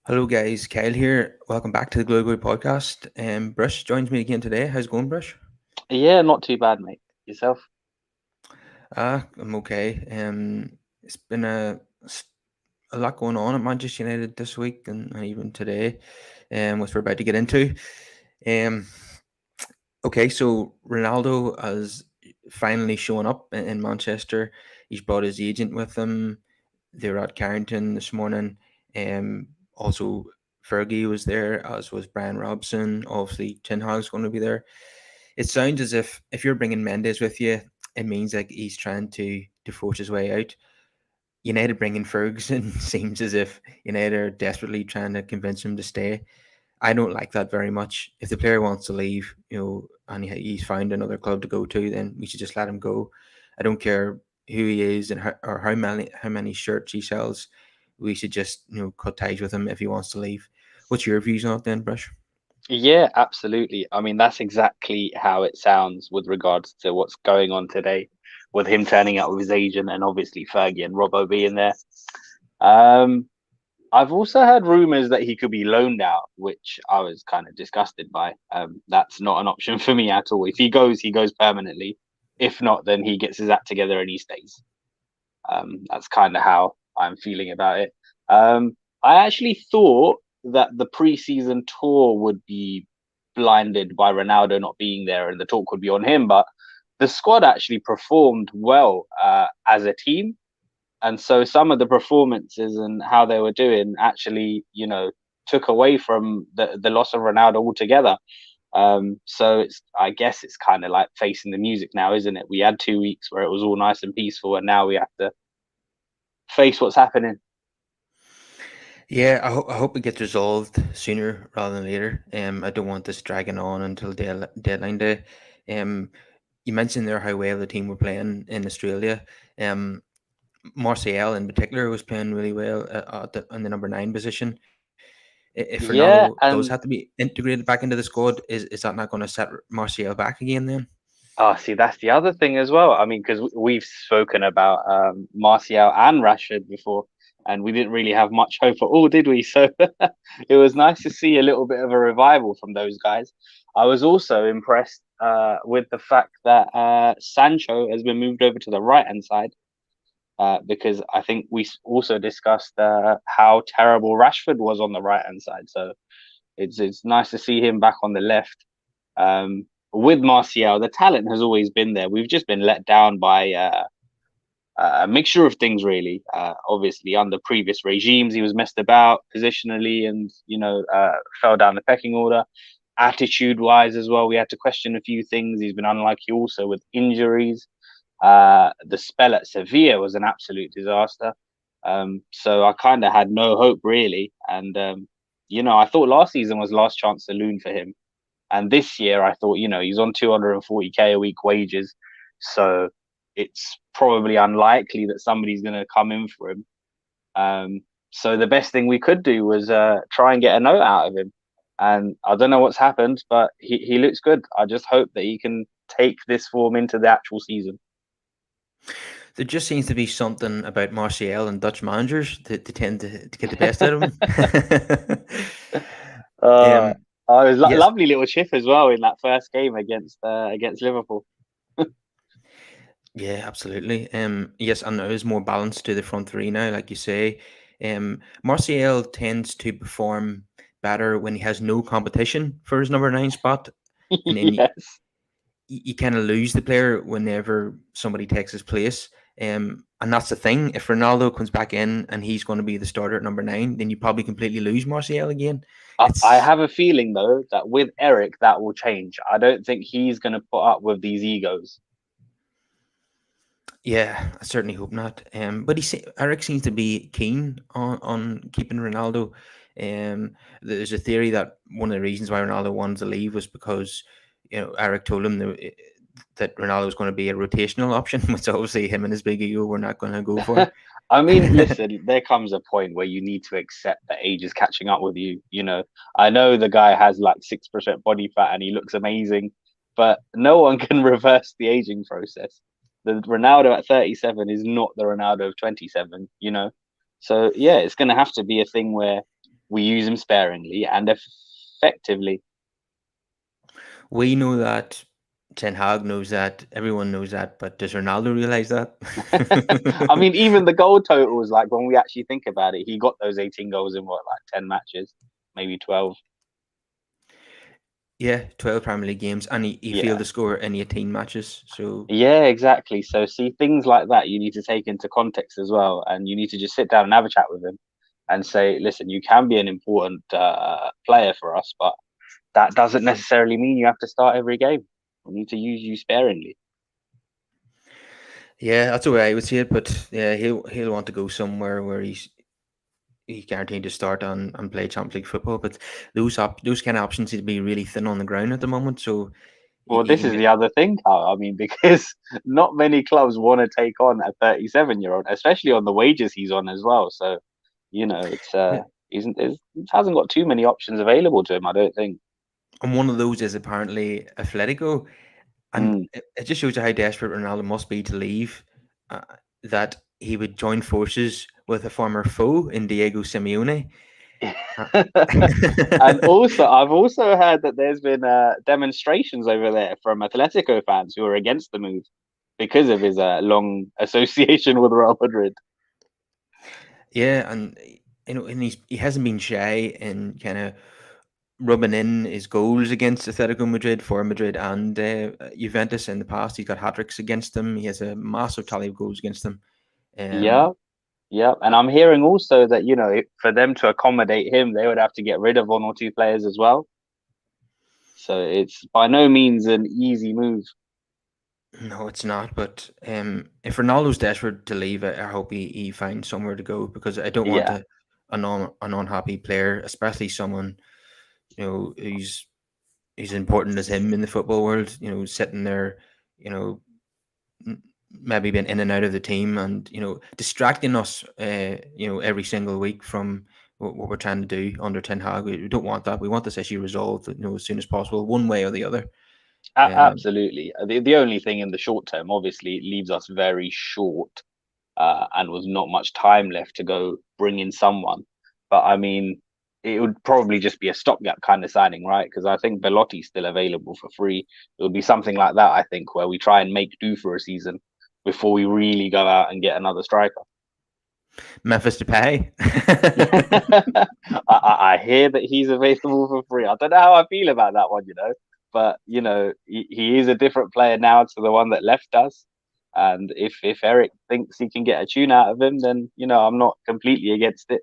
Hello, guys. Kyle here. Welcome back to the Global Podcast. Brush joins me again today. How's it going, Brush? Yeah, not too bad, mate. Yourself? I'm okay. It's been a lot going on at Manchester United this week and even today, which we're about to get into. Um, okay, so Ronaldo has finally shown up in Manchester. He's brought his agent with him. They were at Carrington this morning. Also, Fergie was there, as was Brian Robson. Obviously, Ten Hag's going to be there. It sounds as if you're bringing Mendes with you, it means like he's trying to force his way out. United bringing Ferguson seems as if United are desperately trying to convince him to stay. I don't like that very much. If the player wants to leave, and he's found another club to go to, then we should just let him go. I don't care who he is and or how many shirts he sells. We should just cut ties with him if he wants to leave. What's your views on it then, Brush? Yeah, absolutely. I mean, that's exactly how it sounds with regards to what's going on today, with him turning up with his agent and obviously Fergie and Robbo being there. Um, I've also heard rumors that he could be loaned out, which I was kind of disgusted by. That's not an option for me at all. If he goes permanently. If not, then he gets his act together and he stays. That's kind of how I'm feeling about it. I actually thought that the preseason tour would be blinded by Ronaldo not being there and the talk would be on him, but the squad actually performed well as a team. And so some of the performances and how they were doing actually, took away from the loss of Ronaldo altogether. So I guess it's kind of like facing the music now, isn't it? We had 2 weeks where it was all nice and peaceful, and now we have to face what's happening. Yeah, I hope it gets resolved sooner rather than later. I don't want this dragging on until deadline day. Um, you mentioned there how well the team were playing in Australia. Um, Martial in particular was playing really well in the number nine position. If Ronaldo Yeah, does have to and be integrated back into the squad, is that not going to set Martial back again then? see, that's the other thing as well. I mean, because we've spoken about Martial and Rashford before, and we didn't really have much hope at all, did we? So it was nice to see a little bit of a revival from those guys. I was also impressed with the fact that Sancho has been moved over to the right hand side. Because I think we also discussed how terrible Rashford was on the right hand side. So it's nice to see him back on the left. With Martial, the talent has always been there. We've just been let down by a mixture of things, really. Obviously, under previous regimes, he was messed about positionally, and fell down the pecking order. Attitude-wise, as well, we had to question a few things. He's been unlucky also with injuries. The spell at Sevilla was an absolute disaster. So I kind of had no hope really, and I thought last season was last chance saloon for him. And this year, I thought, he's on 240K a week wages. So it's probably unlikely that somebody's going to come in for him. So the best thing we could do was try and get a note out of him. And I don't know what's happened, but he looks good. I just hope that he can take this form into the actual season. There just seems to be something about Martial and Dutch managers that they tend to get the best out of him. Uh, um, it was yes, lovely little chip as well in that first game against Liverpool. yeah, absolutely. Yes, and there is more balance to the front three now, like you say. Martial tends to perform better when he has no competition for his number nine spot, and then Yes. you kind of lose the player whenever somebody takes his place. And that's the thing. If Ronaldo comes back in and he's going to be the starter at number nine, then you probably completely lose Martial again. I It's have a feeling though that with Eric that will change. I don't think he's going to put up with these egos. Yeah, I certainly hope not. But Eric seems to be keen on keeping Ronaldo. There's a theory that one of the reasons why Ronaldo wanted to leave was because Eric told him that Ronaldo was going to be a rotational option, which obviously him and his big ego were not going to go for. I mean, listen, there comes a point where you need to accept that age is catching up with you. I know the guy has like 6% body fat and he looks amazing, but no one can reverse the aging process. The Ronaldo at 37 is not the Ronaldo of 27. So yeah, it's going to have to be a thing where we use him sparingly and effectively. We know that. Ten Hag knows that. Everyone knows that. But does Ronaldo realize that? I mean, even the goal totals, like when we actually think about it, he got those 18 goals in what, like 10 matches, maybe 12. Yeah, 12 Premier League games, and he failed Yeah. to score in 18 matches. So, Yeah, exactly. So see things like that you need to take into context as well, and you need to just sit down and have a chat with him and say, listen, you can be an important player for us, but that doesn't necessarily mean you have to start every game. We need to use you sparingly. yeah, that's the way I would see it. But yeah, he'll want to go somewhere where he's guaranteed to start and play Champions League football. But those kind of options seem to be really thin on the ground at the moment. So Well, he this is can. the other thing, Carl. I mean, because not many clubs want to take on a 37-year-old, especially on the wages he's on as well. So, it's he hasn't got too many options available to him, I don't think. And one of those is apparently Athletico, and Mm. it just shows you how desperate Ronaldo must be to leave. Uh, that he would join forces with a former foe in Diego Simeone. Uh, And also, I've also heard that there's been demonstrations over there from Atletico fans who are against the move because of his long association with Real Madrid. yeah, and and he hasn't been shy in kind of rubbing in his goals against Atletico Madrid for Madrid and Juventus in the past. He's got hat tricks against them. He has a massive tally of goals against them. Um, Yeah, yeah. And I'm hearing also that, for them to accommodate him, they would have to get rid of one or two players as well. So it's by no means an easy move. no, it's not. But if Ronaldo's desperate to leave, I hope he finds somewhere to go because I don't want Yeah. an unhappy player, especially someone who's important as him in the football world. Sitting there, you know, maybe being in and out of the team and distracting us every single week from what we're trying to do under Ten Hag. We don't want that. We want this issue resolved as soon as possible, one way or the other. um, Absolutely. The only thing in the short term, obviously, it leaves us very short, and was not much time left to go bring in someone. But I mean, it would probably just be a stopgap kind of signing, right? Because I think Belotti's still available for free. It would be something like that, I think, where we try and make do for a season before we really go out and get another striker. Memphis Depay. I hear that he's available for free. I don't know how I feel about that one, but he is a different player now to the one that left us. And if Eric thinks he can get a tune out of him, then I'm not completely against it.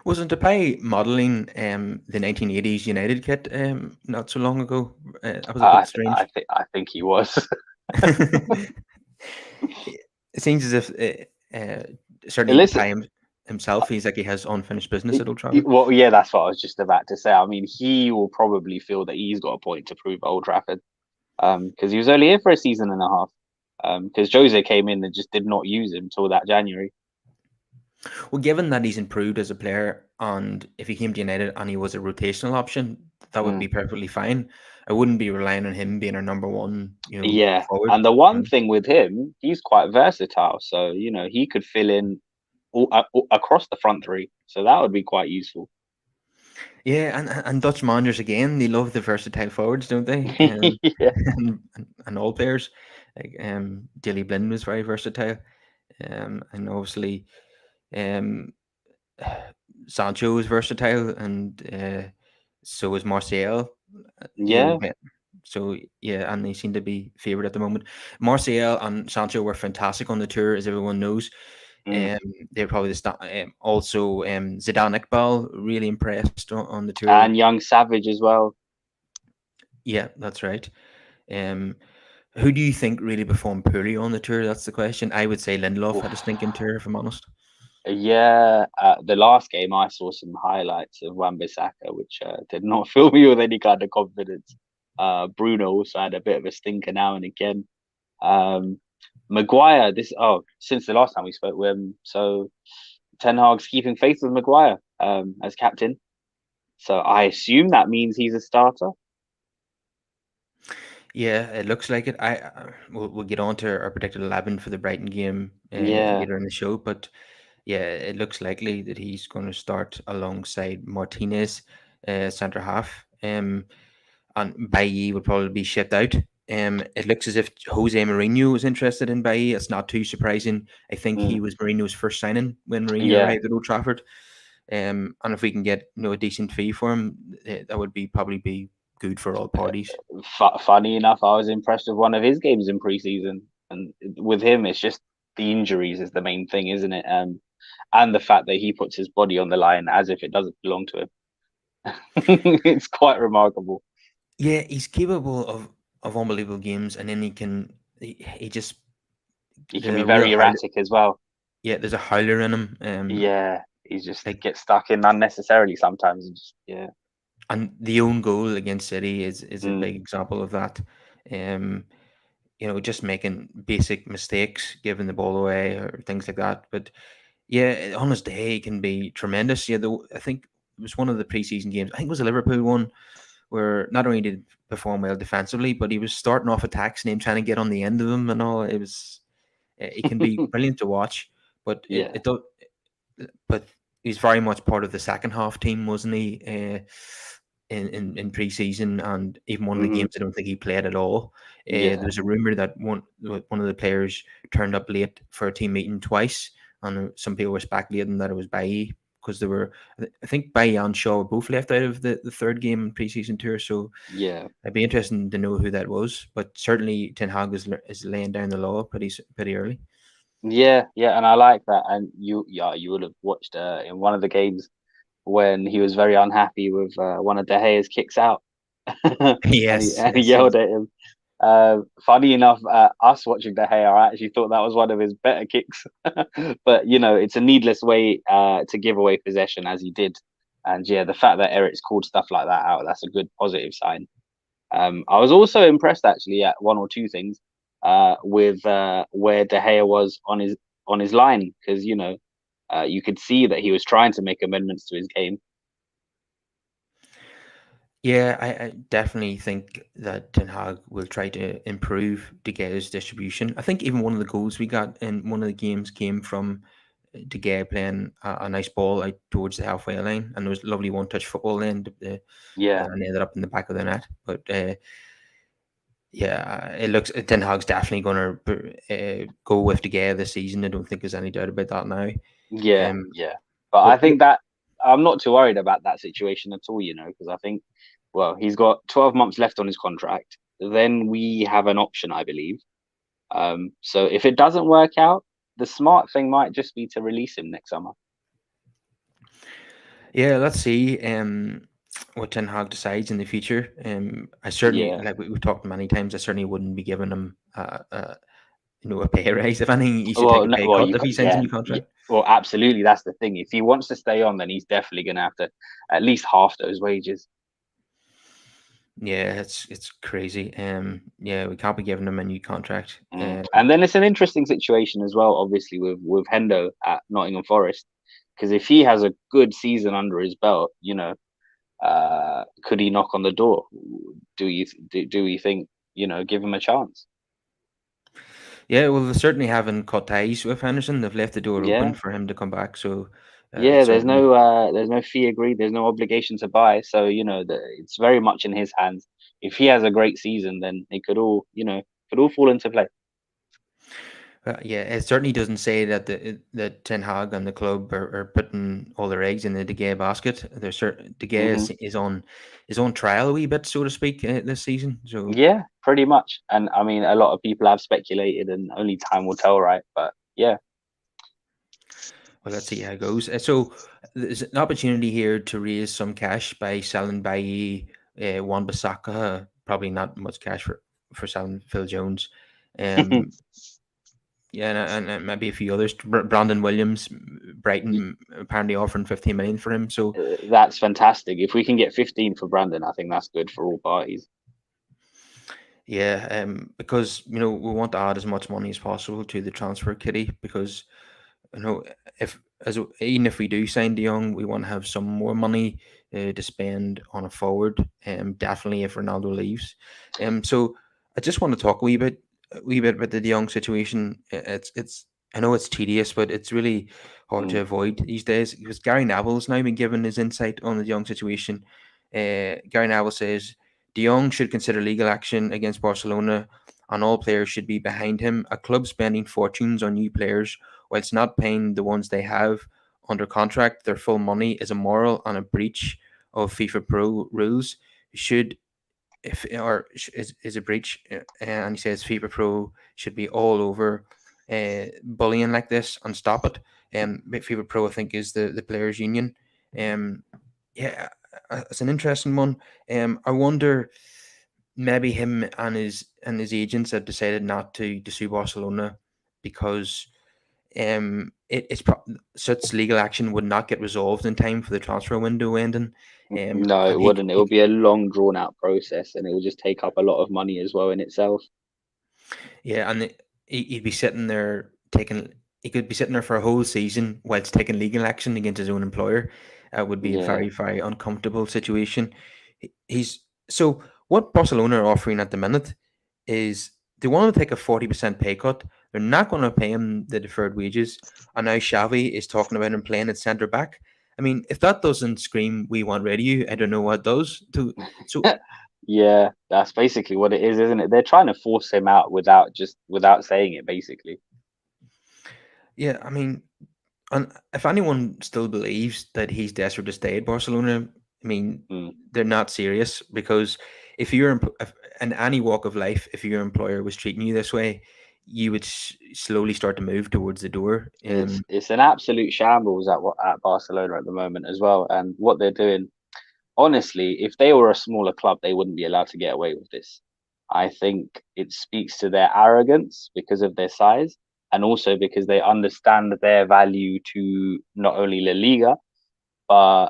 Wasn't Depay modelling the 1980s United kit not so long ago? That was a bit strange. I think he was. It seems as if certainly Listen, Depay himself feels like he has unfinished business at Old Trafford. well, yeah, that's what I was just about to say. I mean, he will probably feel that he's got a point to prove at Old Trafford, because he was only here for a season and a half. Because Jose came in and just did not use him till that January. Well, given that he's improved as a player, and if he came to United and he was a rotational option, that would Mm. be perfectly fine. I wouldn't be relying on him being our number one, Yeah, forward. and the one And thing with him, he's quite versatile. So he could fill in across the front three. So that would be quite useful. yeah, and Dutch managers again, they love the versatile forwards, don't they? Yeah, And all players, like Daley Blind was very versatile, and obviously um, Sancho is versatile, and so is Martial. You know, yeah, so yeah, and they seem to be favoured at the moment. Martial and Sancho were fantastic on the tour, as everyone knows. mm. They're probably also Zidane Iqbal really impressed on the tour. And young Savage as well. Yeah, that's right. Um, who do you think really performed poorly on the tour? That's the question. I would say Lindelof Oof. had a stinking tour, if I'm honest. Yeah, the last game I saw some highlights of Wan-Bissaka, which did not fill me with any kind of confidence. Bruno also had a bit of a stinker now and again. Um, Maguire, since the last time we spoke with him, so Ten Hag's keeping faith with Maguire as captain. So I assume that means he's a starter. Yeah, it looks like it. We'll get on to our predicted 11 for the Brighton game Yeah, later in the show, but yeah, it looks likely that he's going to start alongside Martinez, centre half. And Bailly would probably be shipped out. It looks as if Jose Mourinho was interested in Bailly. It's not too surprising. I think he Mm, was Mourinho's first signing when Mourinho yeah, arrived at Old Trafford. And if we can get a decent fee for him, that would be probably be good for all parties. funny enough, I was impressed with one of his games in preseason, and with him, it's just the injuries is the main thing, isn't it? And the fact that he puts his body on the line as if it doesn't belong to him. It's quite remarkable. Yeah, he's capable of unbelievable games, and then he just He can there's be a real very howler. erratic as well. Yeah, there's a howler in him. Yeah, he just Like gets stuck in unnecessarily sometimes. And just, yeah. and the own goal against City is a Mm, big example of that. Um, just making basic mistakes, giving the ball away or things like that. But yeah, on his day, he can be tremendous. Yeah, though I think it was one of the preseason games. I think it was a Liverpool one where not only did he perform well defensively, but he was starting off attacks and then trying to get on the end of them and all. It was He can be brilliant to watch, but yeah. but he's very much part of the second half team, wasn't he? In pre-season, and even one of the Hmm. games, I don't think he played at all. There Yeah. was a rumor that one of the players turned up late for a team meeting twice, and some people were speculating that it was Bailly because they were. I think Bailly and Shaw were both left out of the third game in pre-season tour, so Yeah. it'd be interesting to know who that was. But certainly, Ten Hag is laying down the law pretty early. Yeah. Yeah. And I like that. And yeah, you would have watched in one of the games when he was very unhappy with one of De Gea's kicks out, and he Yes, and he yes, yelled yes. at him. Funny enough, us watching De Gea, I actually thought that was one of his better kicks. But it's a needless way to give away possession as he did. And yeah, the fact that Eric's called stuff like that out, that's a good positive sign. I was also impressed actually at one or two things with where De Gea was on his line because you could see that he was trying to make amendments to his game. Yeah, I definitely think that Ten Hag will try to improve De Gea's distribution. I think even one of the goals we got in one of the games came from De Gea playing a nice ball out towards the halfway line, and there was lovely one-touch football then, Yeah, and ended up in the back of the net. But yeah, it looks Ten Hag's definitely going to go with De Gea this season. I don't think there's any doubt about that now. yeah, Um, yeah. But I but think that I'm not too worried about that situation at all, because I think, well, he's got 12 months left on his contract. Then we have an option, I believe. So if it doesn't work out, the smart thing might just be to release him next summer. Yeah, let's see what Ten Hag decides in the future. I certainly, Yeah. like we've talked many times, I certainly wouldn't be giving him a pay raise. If anything, he should take Well, a no, pay well, cut if he signs a yeah, new yeah. contract. Well, absolutely. That's the thing. If he wants to stay on, then he's definitely going to have to at least half those wages. Yeah, it's crazy. Yeah, we can't be giving him a new contract. And then it's an interesting situation as well, obviously with Hendo at Nottingham Forest, because if he has a good season under his belt, could he knock on the door? Do we think give him a chance? Yeah, well, they certainly haven't cut ties with Henderson. They've left the door open Yeah, for him to come back. So yeah. it's certainly. There's no fee agreed. There's no obligation to buy. So it's very much in his hands. If he has a great season, then it could all fall into place. Yeah, it certainly doesn't say that that Ten Hag and the club are putting all their eggs in the De Gea basket. There's certain De Gea Hmm. is on trial a wee bit, so to speak, this season. So Yeah, pretty much. And I mean, a lot of people have speculated, and only time will tell, right? But yeah. well, let's see how it goes. So there's an opportunity here to raise some cash by selling by Wan Bissaka. Probably not much cash for selling Phil Jones. Um, yeah, and maybe a few others. Brandon Williams, Brighton apparently offering 15 million for him. So That's fantastic. If we can get 15 for Brandon, I think that's good for all parties. yeah, because we want to add as much money as possible to the transfer kitty because you know if even if we do sign De Jong, we want to have some more money to spend on a forward. Definitely if Ronaldo leaves. So I just want to talk a wee bit about the De Jong situation. It's I know it's tedious, but it's really hard to avoid these days because Gary Neville's now been given his insight on the De Jong situation. Gary Neville says De Jong should consider legal action against Barcelona, and all players should be behind him. A club spending fortunes on new players whilst not paying the ones they have under contract their full money is immoral and a breach of FIFA Pro rules. Should if or is a breach, and he says FIFA Pro should be all over bullying like this and stop it. FIFA Pro, I think, is the players' union. Um, yeah, it's an interesting one. I wonder maybe him and his agents have decided not to sue Barcelona because such legal action would not get resolved in time for the transfer window ending. No, it And wouldn't. It would be a long, drawn out process, and it would just take up a lot of money as well in itself. yeah, and he'd be sitting there taking. He could be sitting there for a whole season whilst taking legal action against his own employer. It would be a Yeah. very, very uncomfortable situation. He's so what Barcelona are offering at the minute is they want to take a 40% pay cut. They're not going to pay him the deferred wages, and now Xavi is talking about him playing at centre back. I mean, if that doesn't scream "We want rid of you," I don't know what does. So Yeah, that's basically what it is, isn't it? They're trying to force him out without saying it, basically. yeah, I mean, and if anyone still believes that he's desperate to stay at Barcelona, I mean, Mm. they're not serious because if in any walk of life, if your employer was treating you this way, you would slowly start to move towards the door. It's an absolute shambles at Barcelona at the moment as well, and what they're doing. Honestly, if they were a smaller club, they wouldn't be allowed to get away with this. I think it speaks to their arrogance because of their size, and also because they understand their value to not only La Liga but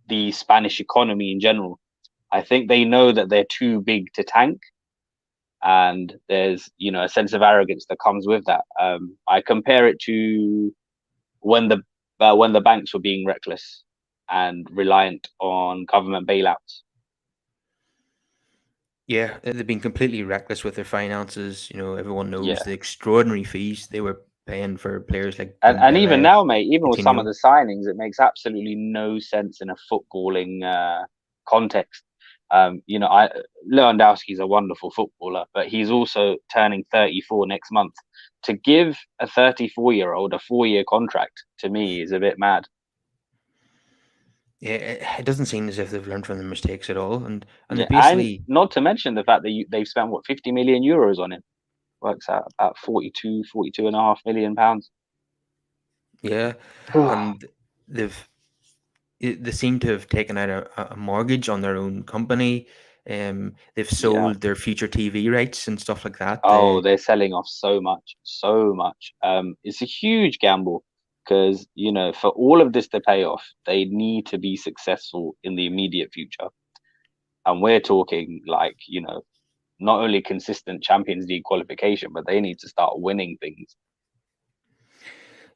the Spanish economy in general. I think they know that they're too big to tank, and there's a sense of arrogance that comes with that. I compare it to when the banks were being reckless and reliant on government bailouts. Yeah, they've been completely reckless with their finances. Everyone knows Yeah, the extraordinary fees they were paying for players like and even Dembele, now, mate, even with some of Coutinho. the signings, it makes absolutely no sense in a footballing context. I Lewandowski's a wonderful footballer, but he's also turning 34 next month. To give a 34-year-old a 4-year contract to me is a bit mad. Yeah, it doesn't seem as if they've learned from their mistakes at all, and they Yeah, and basically. not to mention the fact that they've spent what 50 million euros on him. Works out about 42.5 million pounds. Yeah, and they've they seem to have taken out a mortgage on their own company. They've Yeah. sold their future TV rights and stuff like that. Oh, they're selling off so much, so much. It's a huge gamble because, for all of this to pay off, they need to be successful in the immediate future. And we're talking like, not only consistent Champions League qualification, but they need to start winning things.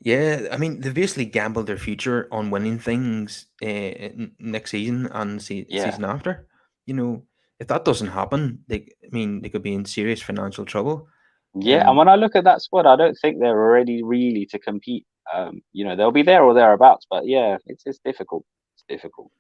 Yeah, I mean they've basically gambled their future on winning things next season and Yeah. season after. You know, if that doesn't happen, they could be in serious financial trouble. Yeah. And Um, when I look at that squad, I don't think they're ready really to compete. They'll be there or thereabouts, but yeah, it's difficult. It's difficult.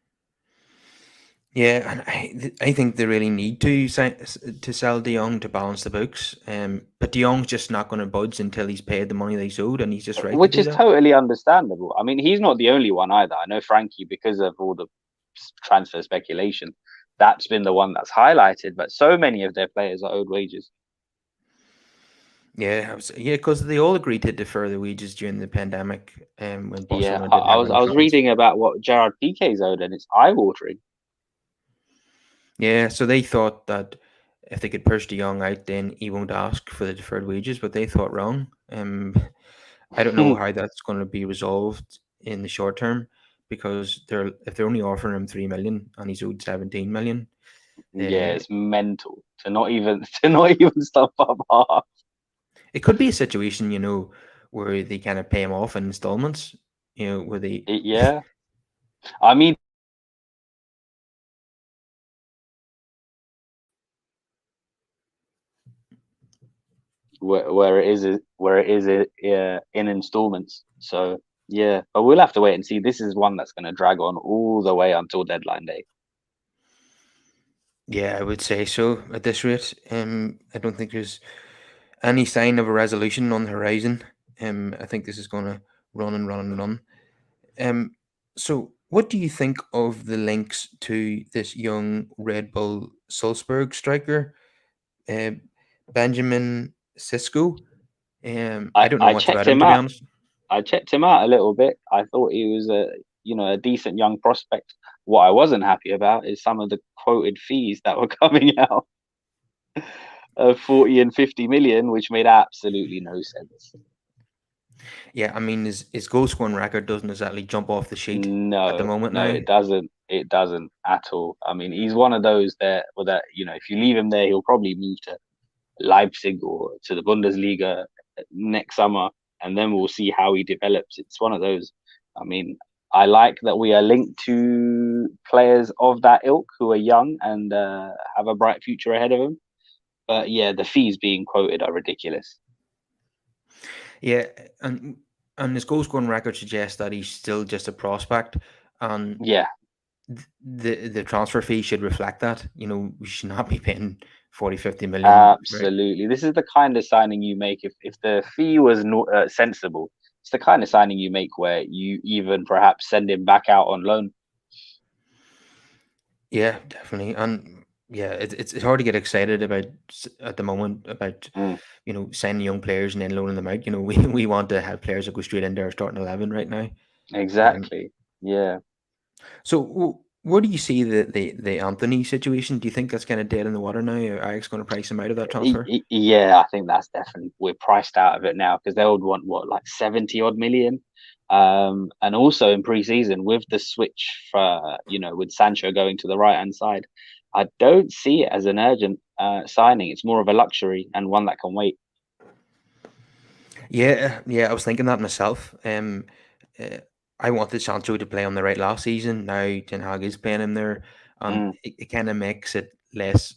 yeah, and I think they really need to sell De Jong to balance the books. But De Jong's just not going to budge until he's paid the money that he's owed, and he's just right to Which do is that. totally understandable. I mean, he's not the only one either. I know Frankie, because of all the transfer speculation, that's been the one that's highlighted. But so many of their players are owed wages. Yeah, because they all agreed to defer the wages during the pandemic, when Yeah, Barcelona I, didn't I have was any I was funds. reading about what Gerard Piqué's owed, and it's eye-watering. Yeah, so they thought that if they could push De Jong out, then he won't ask for the deferred wages, but they thought wrong. I don't know how that's going to be resolved in the short term because if they're only offering him 3 million and he's owed 17 million. Yeah, uh, it's mental to not even to not even stop up half. it could be a situation, where they kind of pay him off in installments. Where they. Yeah, I mean, where it is in installments. So. Yeah, but we'll have to wait and see. This is one that's going to drag on all the way until deadline day. Yeah, I would say so at this rate. I don't think there's any sign of a resolution on the horizon. I think this is going to run and run and run. Um, so what do you think of the links to this young Red Bull Salzburg striker, uh, Benjamin Sisko? I don't know I much checked about him, him to be out. honest. I checked him out a little bit. I thought he was a decent young prospect. What I wasn't happy about is some of the quoted fees that were coming out of 40 and 50 million, which made absolutely no sense. Yeah, I mean, his goal scoring record doesn't exactly jump off the sheet at the No, moment no, now. it doesn't. It doesn't at all. I mean, he's one of those that if you leave him there, he'll probably move to Leipzig or to the Bundesliga next summer, and then we'll see how he develops. It's one of those. I mean, I like that we are linked to players of that ilk who are young and have a bright future ahead of them. But yeah, the fees being quoted are ridiculous. Yeah, and and his goal scoring record suggests that he's still just a prospect, and Yeah, the transfer fee should reflect that. We should not be paying 40, 50 million for it. absolutely. This is the kind of signing you make if the fee was sensible. It's the kind of signing you make where you even perhaps send him back out on loan. Yeah, definitely, and yeah, it's hard to get excited about at the moment about Mm, signing young players and then loaning them out. We want to have players that go straight into our starting 11 right now. Um, exactly. Yeah. so where do you see the Anthony situation? Do you think that's kind of dead in the water now? Are Ajax going to price him out of that transfer? Yeah, I think that's definitely we're priced out of it now because they would want what like 70 odd million. And also in pre-season with the switch for with Sancho going to the right hand side, I don't see it as an urgent signing. It's more of a luxury and one that can wait. Yeah, yeah, I was thinking that myself. Uh, I wanted Sancho to play on the right last season. Now Ten Hag is playing him there, and Mm, it kind of makes it less,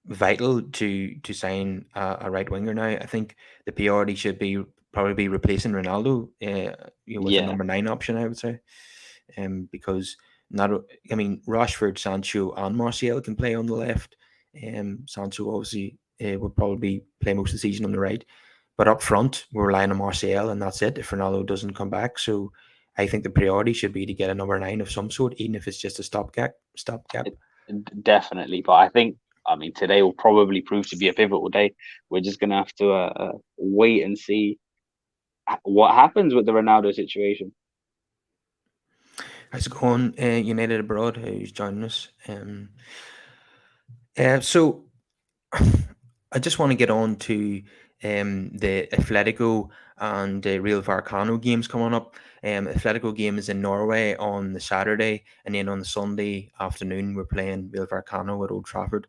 vital to sign a right winger now. I think the priority should be probably be replacing Ronaldo, with a yeah, number 9 option. I would say, because not, I mean, Rashford, Sancho, and Martial can play on the left. Sancho obviously will probably play most of the season on the right. But up front, we're relying on Martial, and that's it if Ronaldo doesn't come back. So I think the priority should be to get a number 9 of some sort, even if it's just a stopgap. Stopgap. definitely. But I mean, today will probably prove to be a pivotal day. We're just gonna have to wait and see what happens with the Ronaldo situation. How's it going, United Abroad, who's joining us? So I just want to get on to the Athletico and the Real Vallecano games coming up. Athletico game is in Norway on the Saturday, and then on the Sunday afternoon we're playing Real Vallecano at Old Trafford.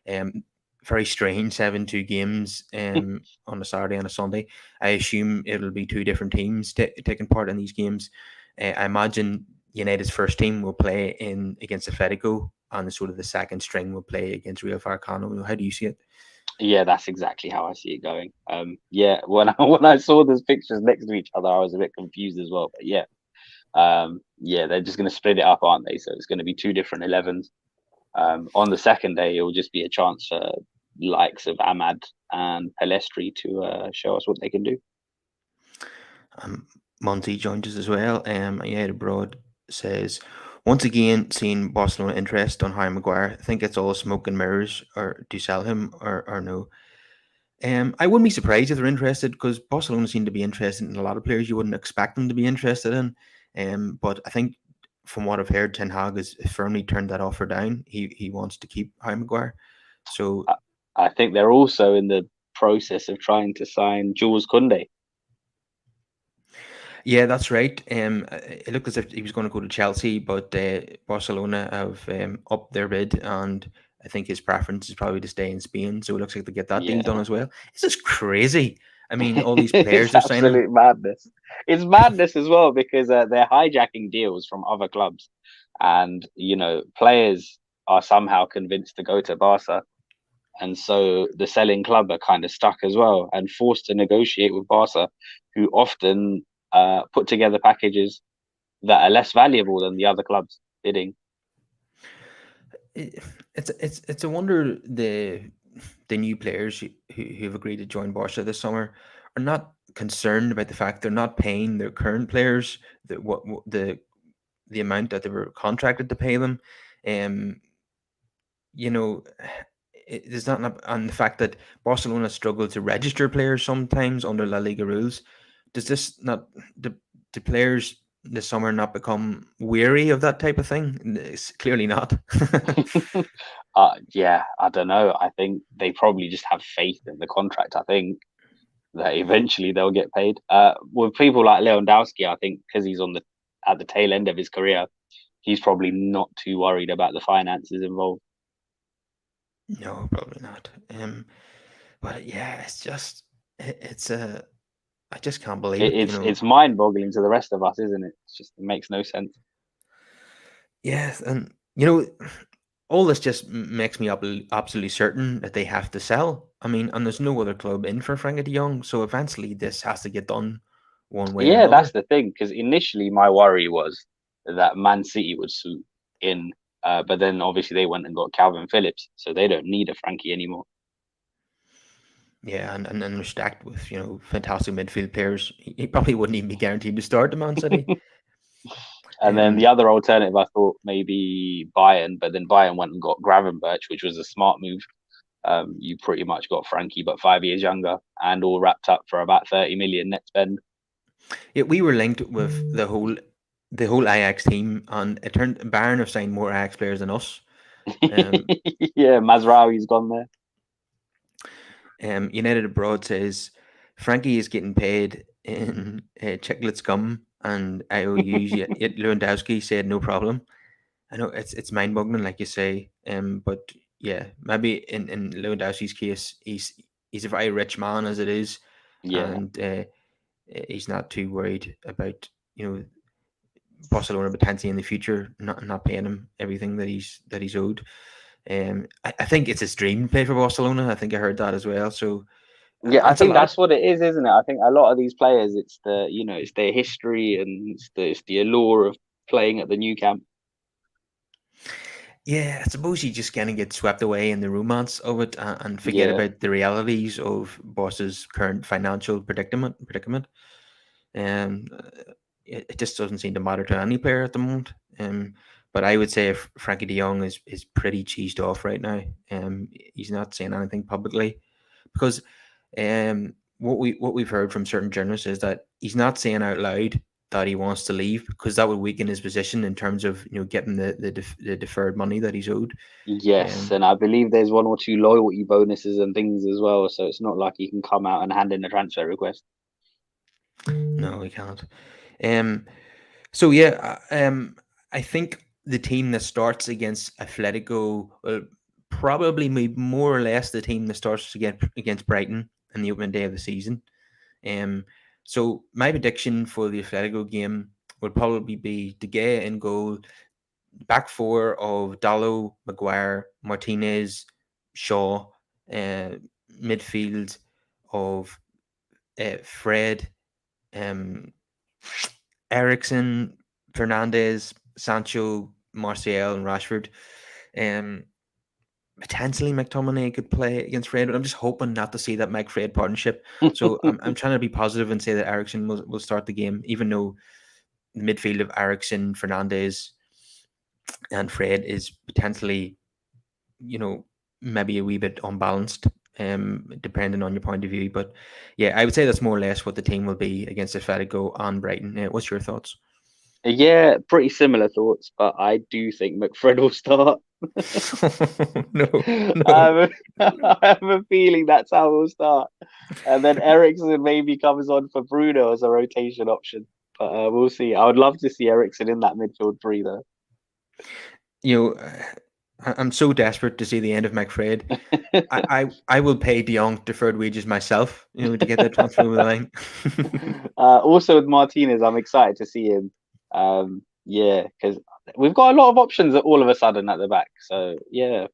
Um, Very strange 7-2 games on a Saturday and a Sunday. I assume it'll be two different teams taking part in these games. I imagine United's first team will play in against Athletico, and the sort of the second string will play against Real Vallecano. How do you see it? Yeah, that's exactly how I see it going. Yeah, when when I saw those pictures next to each other, I was a bit confused as well. But yeah, yeah, they're just going to split it up, aren't they? So it's going to be two different 11s. On the second day, it will just be a chance for likes of Ahmad and Pelestri to show us what they can do. Um, Monty joins us as well. Yeah, abroad says once again seeing Barcelona interest on Harry Maguire. I think it's all smoke and mirrors, or to sell him, or no. I wouldn't be surprised if they're interested because Barcelona seem to be interested in a lot of players you wouldn't expect them to be interested in. But I think from what I've heard, Ten Hag has firmly turned that offer down. He wants to keep Harry Maguire. So I, I think they're also in the process of trying to sign Jules Koundé. yeah, that's right. It looked as if he was going to go to Chelsea, but Barcelona have upped their bid, and I think his preference is probably to stay in Spain. So it looks like they get that deal done Yeah. as well. This is crazy. I mean, all these players It's are signing. absolute madness. It's madness as well because they're hijacking deals from other clubs, and players are somehow convinced to go to Barca, and so the selling club are kind of stuck as well and forced to negotiate with Barca, who often put together packages that are less valuable than the other clubs bidding. It's a wonder the new players who've agreed to join Barca this summer are not concerned about the fact they're not paying their current players what the amount that they were contracted to pay them. Um, you know, there's not and the fact that Barcelona struggle to register players sometimes under La Liga rules. Does this not the players this summer not become weary of that type of thing? It's clearly not. Yeah, I don't know. I think they probably just have faith in the contract. I think that eventually they'll get paid. With people like Lewandowski, I think because he's on the at the tail end of his career, he's probably not too worried about the finances involved. No, probably not. But yeah, it's just it's a I just can't believe it. It's mind-boggling to the rest of us, isn't it? It makes no sense. Yes, and all this just makes me absolutely certain that they have to sell. I mean, and there's no other club in for Frankie de Jong, so eventually this has to get done one way or Yeah, that's another. the thing. Because initially my worry was that Man City would suit in, but then obviously they went and got Calvin Phillips, so they don't need a Frankie anymore. Yeah, and they're stacked with fantastic midfield players. He probably wouldn't even be guaranteed to start the Man City. And then the Um, other alternative, I thought maybe Bayern, but then Bayern went and got Gravenberch, which was a smart move. You pretty much got Frankie, but 5 years younger, and all wrapped up for about 30 million net spend. yeah, we were linked with the whole Ajax team, and it turned Bayern have signed more Ajax players than us. Um, Yeah, Mazraoui's gone there. United Abroad says Frankie is getting paid in chiclets gum, and IOUs. Yet Lewandowski said no problem. I know it's mind boggling, like you say. But yeah, maybe in Lewandowski's case, he's a very rich man as it is, Yeah, and he's not too worried about Barcelona potentially in the future not paying him everything that he's owed. I think it's his dream to play for Barcelona. I think I heard that as well. So yeah. I it's a think lot of that's what it is, isn't it? I think a lot of these players, it's it's their history and it's the allure of playing at the new camp. yeah. I suppose you just kind of get swept away in the romance of it and forget Yeah, about the realities of Boss's current financial predicament. Um, it just doesn't seem to matter to any player at the moment. But I would say if Frankie De Jong is pretty cheesed off right now. He's not saying anything publicly because what we've heard from certain journalists is that he's not saying out loud that he wants to leave because that would weaken his position in terms of getting the deferred money that he's owed. yes, Um, and I believe there's one or two loyalty bonuses and things as well. So it's not like he can come out and hand in a transfer request. no, he can't. Um, so yeah, I think the team that starts against Atletico will probably be more or less the team that starts against Brighton in the opening day of the season. Um, so my prediction for the Atletico game would probably be De Gea in goal, back four of Dallo, Maguire, Martinez, Shaw, uh, midfield of Fred, um, Ericsson, Fernandez, Sancho, Martial, and Rashford. Um, Potentially McTominay could play against Fred, but I'm just hoping not to see that Mike Fred partnership. So I'm trying to be positive and say that Ericsson will start the game, even though the midfield of Ericsson, Fernandez, and Fred is potentially, you know, maybe a wee bit unbalanced, depending on your point of view. But yeah, I would say that's more or less what the team will be against Atletico and Brighton. What's your thoughts? Yeah, pretty similar thoughts, but I do think McFred will start. No, no. I have, I have a feeling that's how we'll start. And then Ericsson maybe comes on for Bruno as a rotation option. But we'll see. I would love to see Ericsson in that midfield three, though. You know, I'm so desperate to see the end of McFred. I will pay De Jong deferred wages myself, to get that transfer over the line. Also with Martinez, I'm excited to see him. Yeah, because we've got a lot of options all of a sudden at the back. So yeah,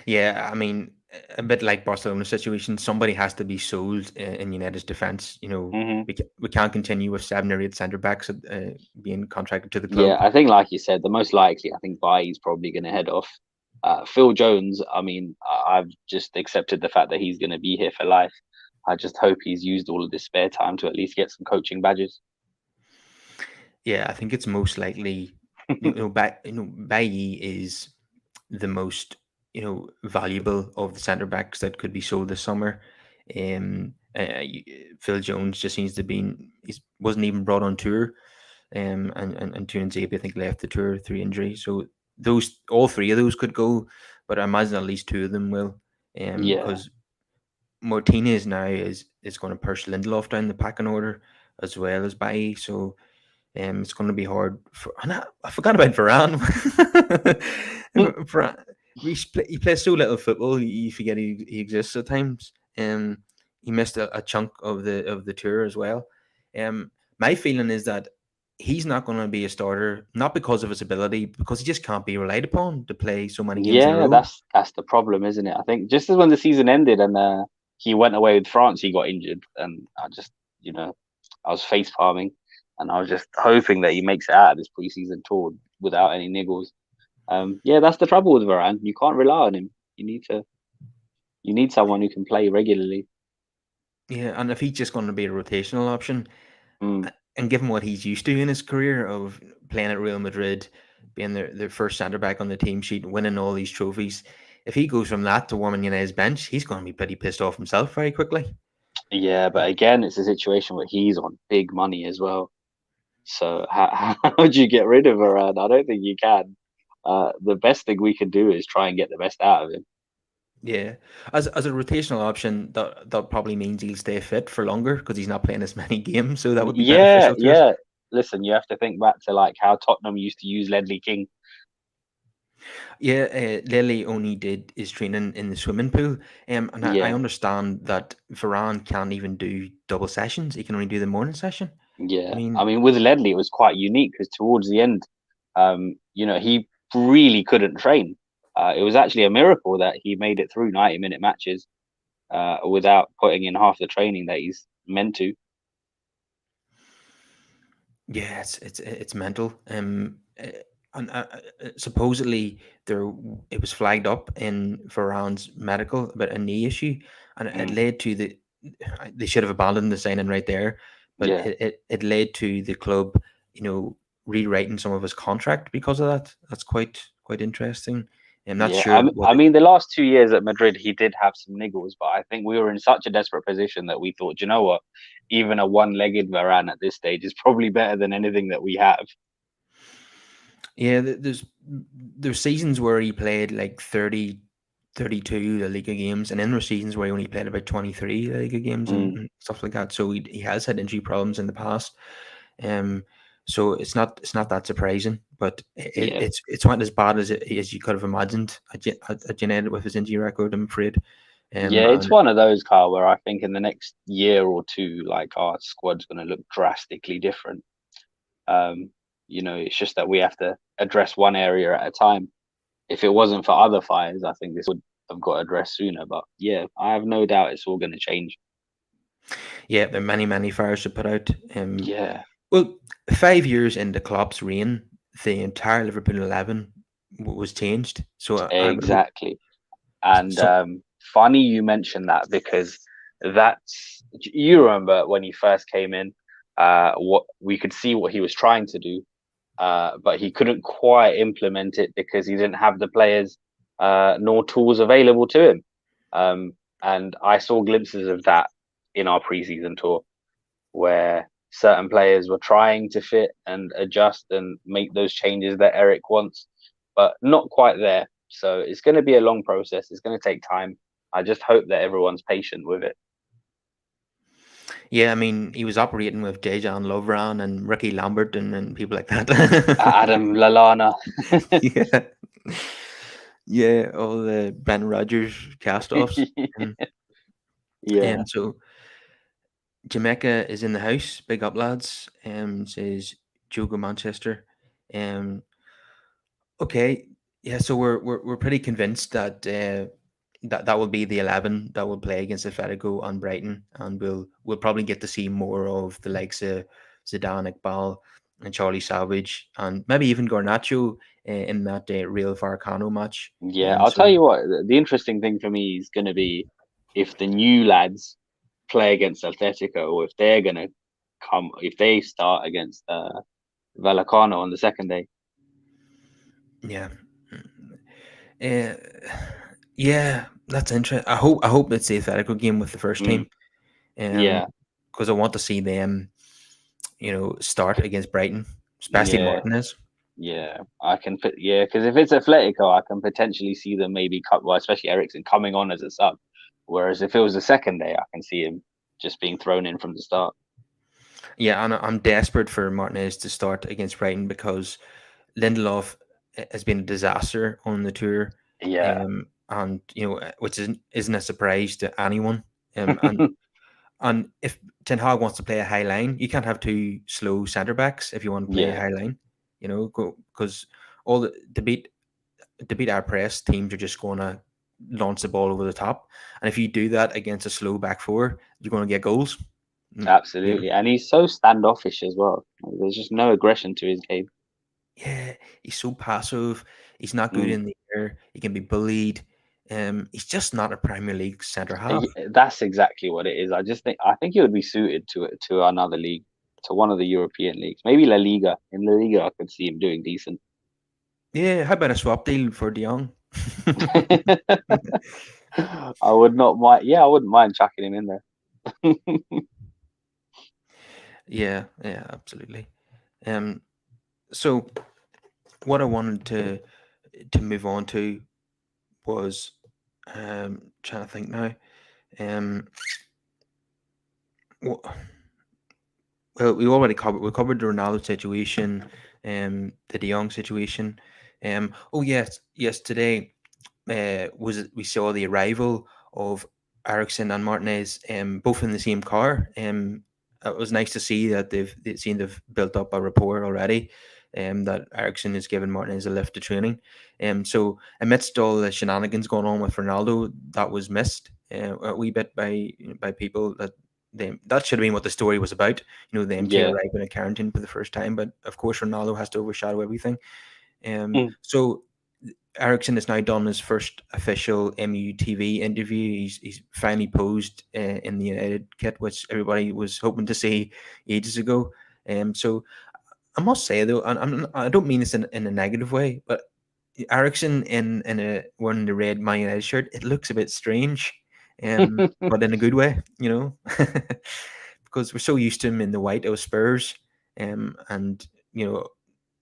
Yeah, I mean, a bit like Barcelona's situation. Somebody has to be sold in United's defence. Hmm. We can't continue with 7 or 8 centre backs being contracted to the Yeah, club. I think, like you said, the most likely, I think Bailly's probably going to head off. Phil Jones, I mean, I've just accepted the fact that he's going to be here for life. I just hope he's used all of this spare time to at least get some coaching badges. Yeah, I think it's most likely. Bailly is the most valuable of the centre backs that could be sold this summer. Phil Jones just seems to be he wasn't even brought on tour, and Tuanzebe I think left the tour through injury. So those all three of those could go, but I imagine at least two of them will, Yeah, because Martinez now is going to push Lindelof down the packing order as well as Bailly. So it's going to be hard. And I forgot about Varane. Varane, he plays so little football. You forget he exists at times. He missed a chunk of the tour as well. My feeling is that he's not going to be a starter, not because of his ability, because he just can't be relied upon to play so many games in a yeah, row. that's the problem, isn't it? I think just as when the season ended and he went away with France, he got injured, and I just, you know, I was face palming, and I was just hoping that he makes it out of this preseason tour without any niggles. Yeah, that's the trouble with Varane. You can't rely on him. You need to, you need someone who can play regularly. Yeah, and if he's just going to be a rotational option, Mm, and given what he's used to in his career of playing at Real Madrid, being their first centre back on the team sheet, winning all these trophies, if he goes from that to warming United's bench, he's going to be pretty pissed off himself very quickly. yeah, but again, it's a situation where he's on big money as well. So how do you get rid of Varane? I don't think you can. The best thing we can do is try and get the best out of him. Yeah, as a rotational option, that probably means he'll stay fit for longer because he's not playing as many games, so that would be Yeah, beneficial to us. yeah. Listen, you have to think back to like how Tottenham used to use Ledley King. Yeah, Lily only did his training in the swimming pool, and I Yeah, understand that Varane can't even do double sessions; he can only do the morning session. I yeah. I mean, mean, with Ledley, it was quite unique because towards the end, he really couldn't train. It was actually a miracle that he made it through 90-minute matches without putting in half the training that he's meant to. yeah, it's mental. And supposedly it was flagged up in Varane's medical about a knee issue, and it Mm, led to they should have abandoned the signing right there, but yeah. it led to the club, you know, rewriting some of his contract because of that. That's quite interesting. I'm not Yeah, sure what I mean, the last 2 years at Madrid, he did have some niggles, but I think we were in such a desperate position that we thought, you know what, even a one-legged Varane at this stage is probably better than anything that we have. Yeah, there's seasons where he played like 30, 32 La Liga games, and then there's seasons where he only played about 23 La Liga games Mm, and stuff like that. So he has had injury problems in the past. Um, so it's not that surprising, but yeah, it's not as bad as you could have imagined at United with his injury record, I'm afraid. yeah, it's And one of those, Carl, where I think in the next year or two, like our squad's going to look drastically different. Um, it's just that we have to address one area at a time. If it wasn't for other fires, I think this would have got addressed sooner. But yeah, I have no doubt it's all going to change. yeah, there are many fires to put out. Yeah, Well, 5 years into Klopp's reign, the entire Liverpool 11 was changed. So I would hope exactly. And so. funny you mentioned that because you remember when he first came in, what we could see what he was trying to do, but he couldn't quite implement it because he didn't have the players nor tools available to him. Um, and I saw glimpses of that in our preseason tour where certain players were trying to fit and adjust and make those changes that Eric wants, but not quite there. So it's going to be a long process. It's going to take time. I just hope that everyone's patient with it. Yeah, I mean, he was operating with Dejan Lovren and Ricky Lambert and people like that. Adam Lalana. Yeah, yeah, all the Ben Rogers cast-offs. And, Yeah, and so Jamaica is in the house. Big up, lads. Says Jogo Manchester. Um, okay, yeah. So we're pretty convinced that that will be the 11 that will play against Athletico and Brighton, and we'll probably get to see more of the likes of Zidane, Iqbal, and Charlie Savage, and maybe even Garnacho in that Real Vallecano match. Yeah, I'll tell So you what, the interesting thing for me is going to be if the new lads play against Atletico, or if they're going to if they start against Vallecano on the second day. yeah, uh, yeah, that's interesting. I hope it's the Athletico game with the first Mm, team, yeah, because I want to see them, start against Brighton, especially yeah, Martinez. yeah. I can put yeah, because if it's Atletico, I can potentially see them maybe cut. Well, especially Ericsson coming on as a sub. Whereas if it was the second day, I can see him just being thrown in from the start. Yeah, and I'm desperate for Martinez to start against Brighton because Lindelof has been a disaster on the tour, Yeah, and which isn't a surprise to anyone. And if Ten Hag wants to play a high line, you can't have two slow centre backs if you want to play a yeah. high line. Because all the beat our press teams are just going to launch the ball over the top, and if you do that against a slow back four, you're going to get goals. Mm, You know, Absolutely. And he's so standoffish as well. There's just no aggression to his game. yeah, he's so passive. He's not good Mm. in the air. He can be bullied. He's just not a Premier League centre half. That's exactly what it is. I think he would be suited to another league, to one of the European leagues. Maybe La Liga. In La Liga I could see him doing decent. Yeah, how about a swap deal for De Jong? I would not mind, yeah, I wouldn't mind chucking him in there. Yeah, yeah, absolutely. Um, so what I wanted to move on to was trying to think now. Um, wh- well, we covered the Ronaldo situation, the De Jong situation. Oh yes, yes. Today, we saw the arrival of Ericsson and Martinez, both in the same car. It was nice to see that they've built up a rapport already. That Ericsson has given Martinez a lift to training. So amidst all the shenanigans going on with Ronaldo, that was missed a wee bit by people that should have been what the story was about. Them two Yeah. arriving at Carrington for the first time, but of course Ronaldo has to overshadow everything. Mm. So Ericsson has now done his first official MUTV interview. He's finally posed in the United kit, which everybody was hoping to see ages ago. So I must say though, and I don't mean this in a negative way, but Ericsson in a wearing the red Man United shirt, it looks a bit strange, but in a good way, because we're so used to him in the white of Spurs, and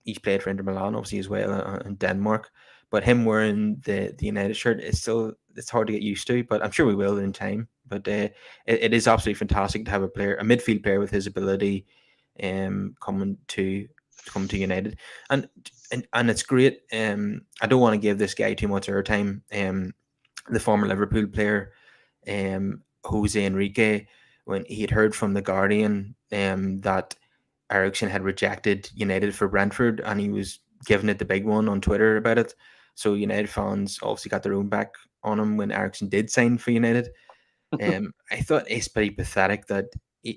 he's played for Inter Milan obviously as well in Denmark. But him wearing the United shirt, it's hard to get used to. But I'm sure we will in time. But it is absolutely fantastic to have a midfield player with his ability, coming to come to United, and and it's great. I don't want to give this guy too much airtime. The former Liverpool player, Jose Enrique, when he had heard from the Guardian, that Ericsson had rejected United for Brentford, and he was giving it the big one on Twitter about it. So United fans obviously got their own back on him when Ericsson did sign for United. I thought it's pretty pathetic that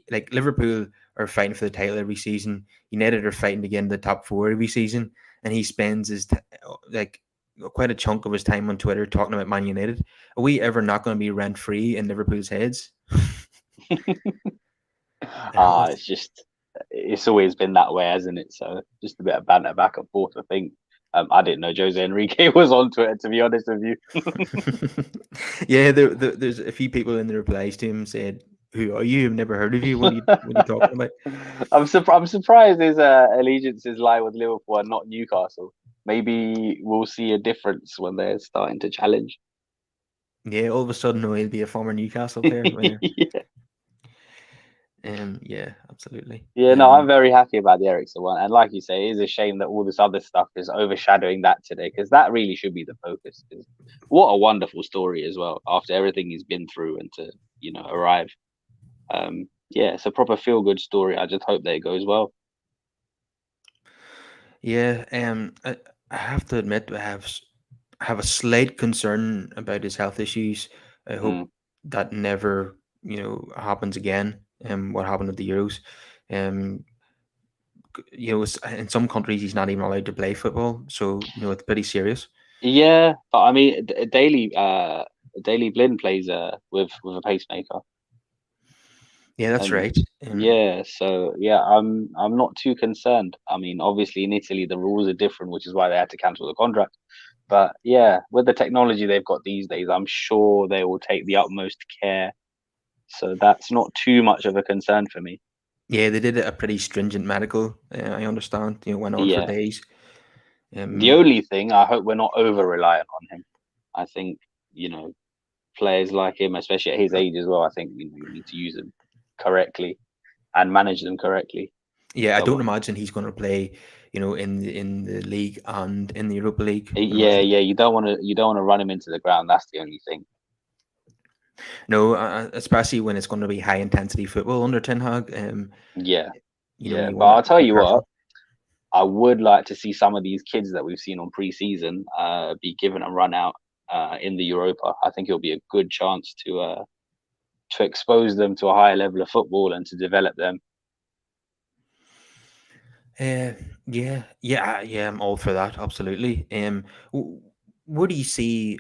like Liverpool are fighting for the title every season, United are fighting to get in the top four every season, and he spends like quite a chunk of his time on Twitter talking about Man United. Are we ever not going to be rent free in Liverpool's heads? It's just it's always been that way, hasn't it? So just a bit of banter back and forth. I think I didn't know Jose Enrique was on Twitter, to be honest with you. Yeah, there's a few people in the replies to him said, "Who are you? I've never heard of you. What are you talking about?" I'm surprised his allegiances lie with Liverpool and not Newcastle. Maybe we'll see a difference when they're starting to challenge. Yeah, all of a sudden, no, he'll be a former Newcastle player. Yeah. Yeah, absolutely. Yeah, no, I'm very happy about the Ericsson one. And like you say, it is a shame that all this other stuff is overshadowing that today, because that really should be the focus. 'Cause what a wonderful story as well, after everything he's been through and to, arrive. Yeah, it's a proper feel good story. I just hope that it goes well. Yeah, I have to admit, have a slight concern about his health issues. I hope Mm. that never, happens again. What happened at the Euros? Um, in some countries he's not even allowed to play football, so it's pretty serious. Yeah, but I mean, Daily Blind plays with a pacemaker, Yeah, that's and right. yeah, so yeah, I'm not too concerned. I mean, obviously in Italy the rules are different, which is why they had to cancel the contract. But yeah, with the technology they've got these days, I'm sure they will take the utmost care. So that's not too much of a concern for me. Yeah, they did a pretty stringent medical. I understand. Went on for Yeah. days. The Um, only thing, I hope we're not over reliant on him. I think, you know, players like him, especially at his age as well, I think you need to use them correctly and manage them correctly. yeah, I But don't imagine he's going to play. In the league and in the Europa League. yeah, yeah, you don't want to run him into the ground. That's the only thing. No, especially when it's going to be high intensity football under Ten Hag. Yeah, yeah. You But want to I'll tell be you what, careful. I would like to see some of these kids that we've seen on pre-season be given a run out in the Europa. I think it'll be a good chance to expose them to a higher level of football and to develop them. Uh, yeah, yeah, yeah. I'm all for that. Absolutely. What do you see?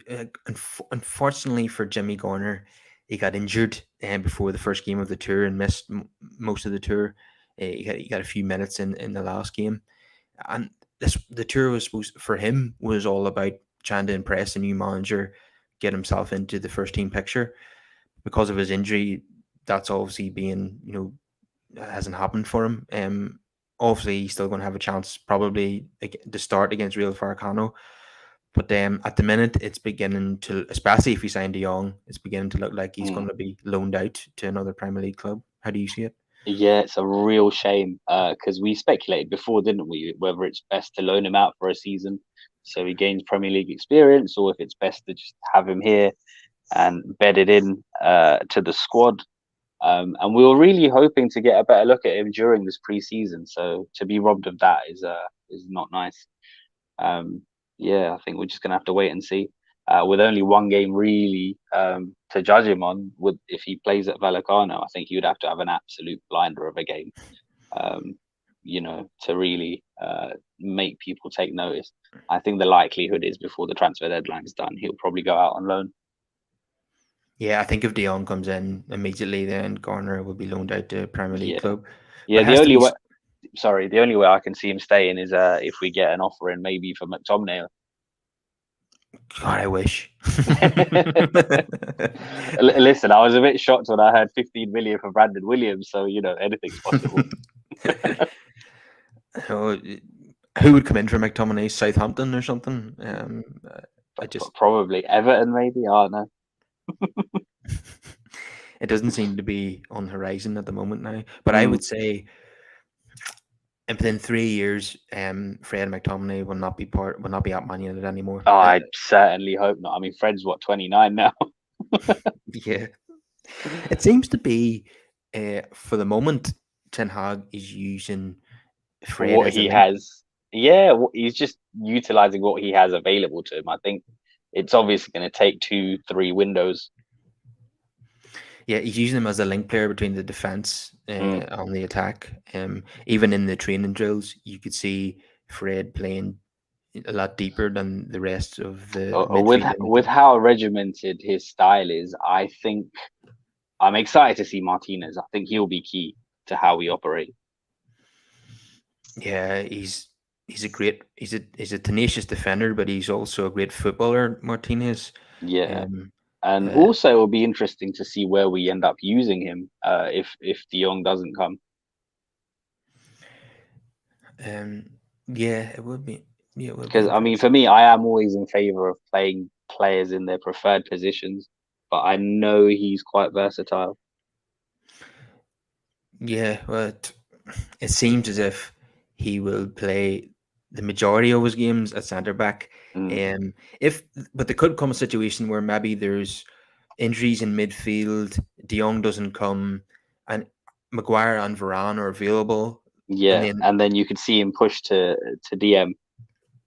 Unfortunately for Jimmy Garner, he got injured before the first game of the tour and missed most of the tour. He got a few minutes in the last game, and the tour was supposed for him was all about trying to impress a new manager, get himself into the first team picture. Because of his injury, that's obviously being hasn't happened for him. Obviously, he's still going to have a chance probably to start against Real Vallecano. But at the minute, it's beginning to, especially if he signed De Jong, it's beginning to look like he's Mm. going to be loaned out to another Premier League club. How do you see it? Yeah, it's a real shame because we speculated before, didn't we, whether it's best to loan him out for a season so he gains Premier League experience, or if it's best to just have him here and bed it in to the squad. And we were really hoping to get a better look at him during this pre-season. So to be robbed of that is not nice. Um, yeah, I think we're just gonna have to wait and see. With only one game really to judge him on, would if he plays at Vallecano, I think you'd have to have an absolute blinder of a game, um, to really make people take notice. I think the likelihood is before the transfer deadline is done, he'll probably go out on loan. Yeah, I think if De Jong comes in immediately, then Garner will be loaned out to a Premier League Yeah, club. But yeah. it has to be. The only way I can see him staying is if we get an offer in maybe for McTominay. God, I wish. Listen, I was a bit shocked when I heard 15 million for Brandon Williams, so anything's possible. Oh, who would come in for McTominay? Southampton or something? I just Probably Everton, maybe. I don't know. it doesn't seem to be on the horizon at the moment now. But I Mm. would say within 3 years, Fred McTominay will not be at Man United anymore. I certainly hope not. I mean, Fred's what, 29 now. Yeah, it seems to be for the moment. Ten Hag is using Fred What as a he link. has, yeah, he's just utilizing what he has available to him. I think it's obviously going to take 2, 3 windows. Yeah, he's using him as a link player between the defense Mm. on the attack. Even in the training drills, you could see Fred playing a lot deeper than the rest of the With midfield in the with team. how regimented his style is, I think I'm excited to see Martinez. I think he'll be key to how we operate. Yeah, he's a tenacious defender, but he's also a great footballer. Martinez. Yeah, Um, and uh, also it'll be interesting to see where we end up using him if De Jong doesn't come. um, yeah, it would be. Yeah, it would be Because I mean, interesting. for me, I am always in favor of playing players in their preferred positions, but I know he's quite versatile. Yeah, but it seems as if he will play the majority of his games at centre back. Mm, If but there could come a situation where maybe there's injuries in midfield, De Jong doesn't come, and Maguire and Varane are available, and yeah, then and then you could see him push to DM.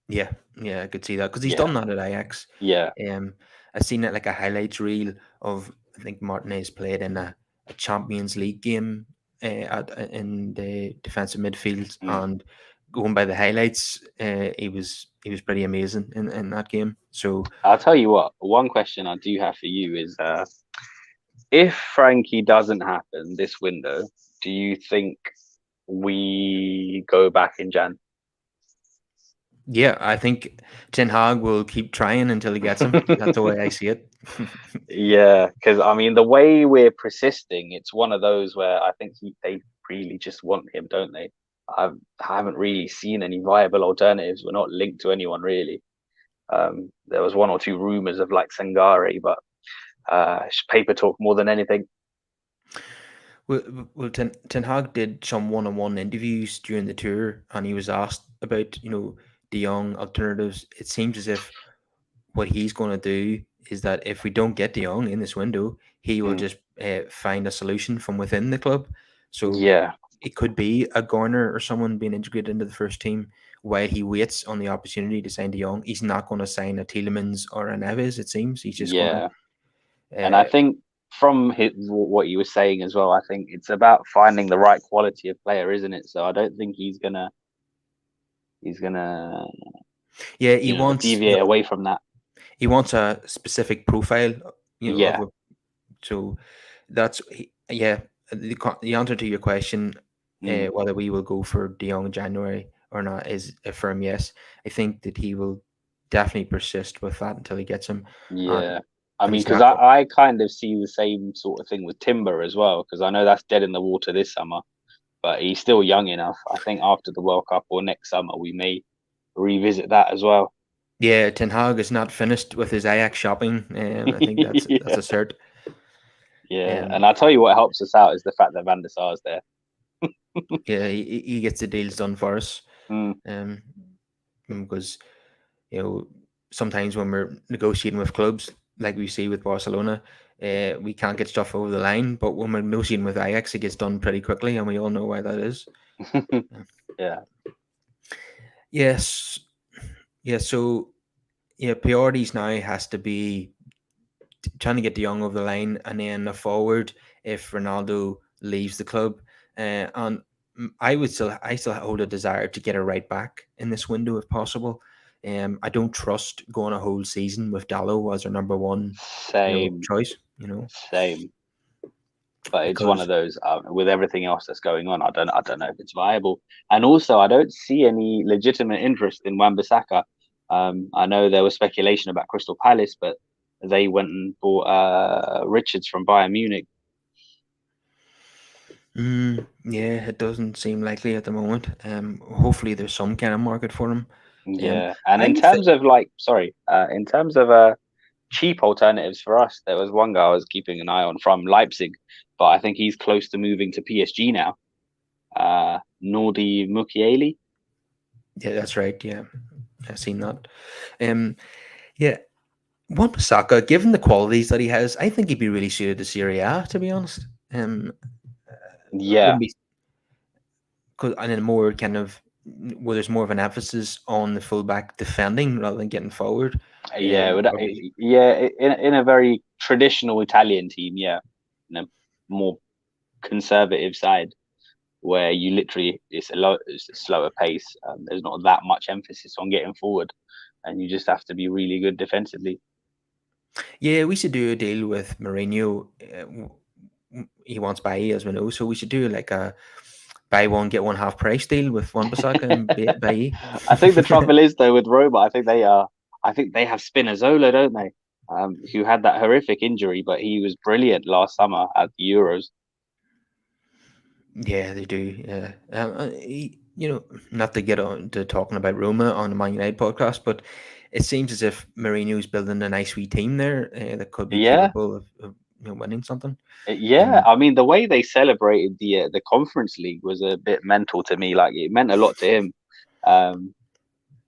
yeah, Yeah, I could see that because he's Yeah, done that at Ajax. yeah, Um, I've seen it like a highlights reel of I think Martinez played in a Champions League game in the defensive midfield, mm. and going by the highlights, he was pretty amazing in that game. So I'll tell you what. One question I do have for you is, if Frankie doesn't happen this window, do you think we go back in Jan? yeah, I think Ten Hag will keep trying until he gets him. That's the way I see it. Yeah, because I mean, the way we're persisting, it's one of those where I think they really just want him, don't they? I haven't really seen any viable alternatives. We're not linked to anyone really. There was one or two rumors of like Sangare, but it's paper talk more than anything. Well, Ten Hag did some one-on-one interviews during the tour, and he was asked about De Jong alternatives. It seems as if what he's going to do is that if we don't get De Jong in this window, he will Mm, just find a solution from within the club. So yeah, it could be a Garner or someone being integrated into the first team while he waits on the opportunity to sign De Jong. He's not going to sign a Tielemans or a Neves. It seems he's just going yeah, to. and I think from what you were saying as well, I think it's about finding the right quality of player, isn't it? So I don't think he's gonna Yeah, he wants deviate away from that. he wants a specific profile, of Yeah. a so yeah. The answer to your question, Mm, whether we will go for De Jong in January or not, is a firm yes. I think that he will definitely persist with that until he gets him, and yeah. I and mean, he's because not going. I kind of see the same sort of thing with Timber as well, because I know that's dead in the water this summer, but he's still young enough. I think after the World Cup or next summer, we may revisit that as well. Yeah, Ten Hag is not finished with his Ajax shopping, and I think that's a Yeah, cert. yeah. Um, And I'll tell you what helps us out is the fact that Van der Sar's there. yeah, he gets the deals done for us. Mm. Um, because sometimes when we're negotiating with clubs, like we see with Barcelona, we can't get stuff over the line. But when we're negotiating with Ajax, it gets done pretty quickly, and we all know why that is. Yeah, Yes, yeah. So yeah, priorities now has to be trying to get De Jong over the line, and then a forward if Ronaldo leaves the club. And I still hold a desire to get a right back in this window if possible. I don't trust going a whole season with Dallo as our number one, same, choice. same. But it's one of Because those with everything else that's going on. I don't know if it's viable. And also, I don't see any legitimate interest in Wan-Bissaka. I know there was speculation about Crystal Palace, but they went and bought Richards from Bayern Munich. yeah, it doesn't seem likely at the moment. Hopefully there's some kind of market for him. Yeah, and in I think terms of in terms of cheap alternatives for us, there was one guy I was keeping an eye on from Leipzig, but I think he's close to moving to PSG now. Nordi Mukiele. yeah, that's right. Yeah, I've seen that. Um, yeah, Wan-Bissaka, given the qualities that he has, I think he'd be really suited to Serie A, to be honest. Yeah, Wouldn't be, cause, and then more kind of where there's more of an emphasis on the fullback defending rather than getting forward. yeah, Probably, yeah. In a very traditional Italian team, yeah, in a more conservative side where you literally it's a slower pace. There's not that much emphasis on getting forward, and you just have to be really good defensively. yeah, we should do a deal with Mourinho. He wants Bailly, as we know, so we should do like a buy one get one half price deal with Wan-Bissaka and Bailly. I think the trouble is though with Roma, I think they are. I think they have Spinazzola, don't they? Who had that horrific injury, but he was brilliant last summer at the Euros. Yeah, they do. Yeah, not to get on to talking about Roma on the Man United podcast, but it seems as if Mourinho's building a nice wee team there that could be Yeah, capable of winning something. yeah. Um, I mean, the way they celebrated the Conference League was a bit mental to me. Like it meant a lot to him. Um,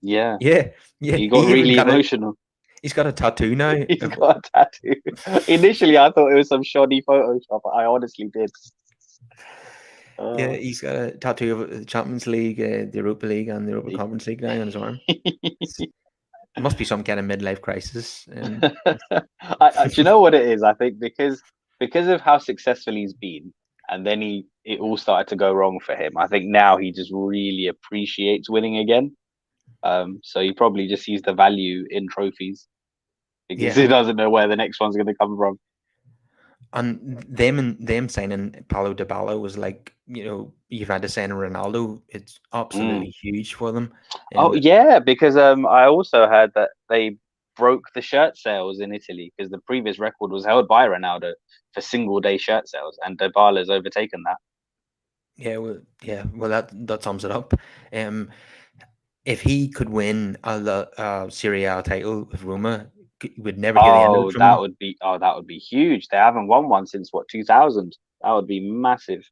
yeah, yeah, yeah. he got He even really got a emotional. he's got a tattoo now. He's got a tattoo. Initially, I thought it was some shoddy Photoshop. I honestly did. Yeah, Uh, he's got a tattoo of the Champions League, the Europa League, and the Europa Conference League now on his arm. Must be some kind of midlife crisis. Do you know what it is? I think because of how successful he's been, and then it all started to go wrong for him. I think now he just really appreciates winning again. So he probably just sees the value in trophies because he Yeah, doesn't know where the next one's going to come from. and them signing Paulo Dybala was like, you've had to sign a Ronaldo. It's Mm. absolutely huge for them. Oh Um, yeah, because I also heard that they broke the shirt sales in Italy because the previous record was held by Ronaldo for single day shirt sales, and Dybala's overtaken that. well, that sums it up. Um, if he could win a Serie A title with Roma, we'd never hear the end of it Oh, from him. that would be huge. They haven't won one since what 2000. That would be massive.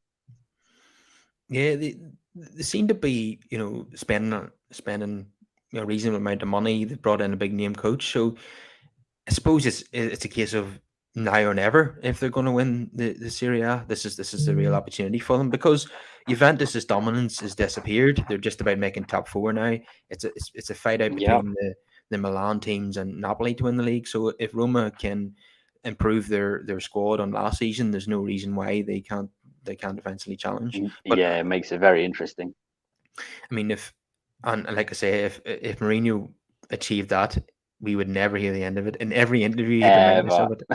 Yeah, they seem to be, spending a reasonable amount of money. They brought in a big name coach, so I suppose it's a case of now or never if they're going to win the Serie A. This is the real opportunity for them because Juventus's dominance has disappeared. They're just about making top four now. It's a fight out Yeah. between the Milan teams and Napoli to win the league. So if Roma can improve their squad on last season, there's no reason why they can't eventually challenge. But Yeah, it makes it very interesting. I mean, if and like I say, if Mourinho achieved that, we would never hear the end of it. In every interview, he'd remind us Ever. of it.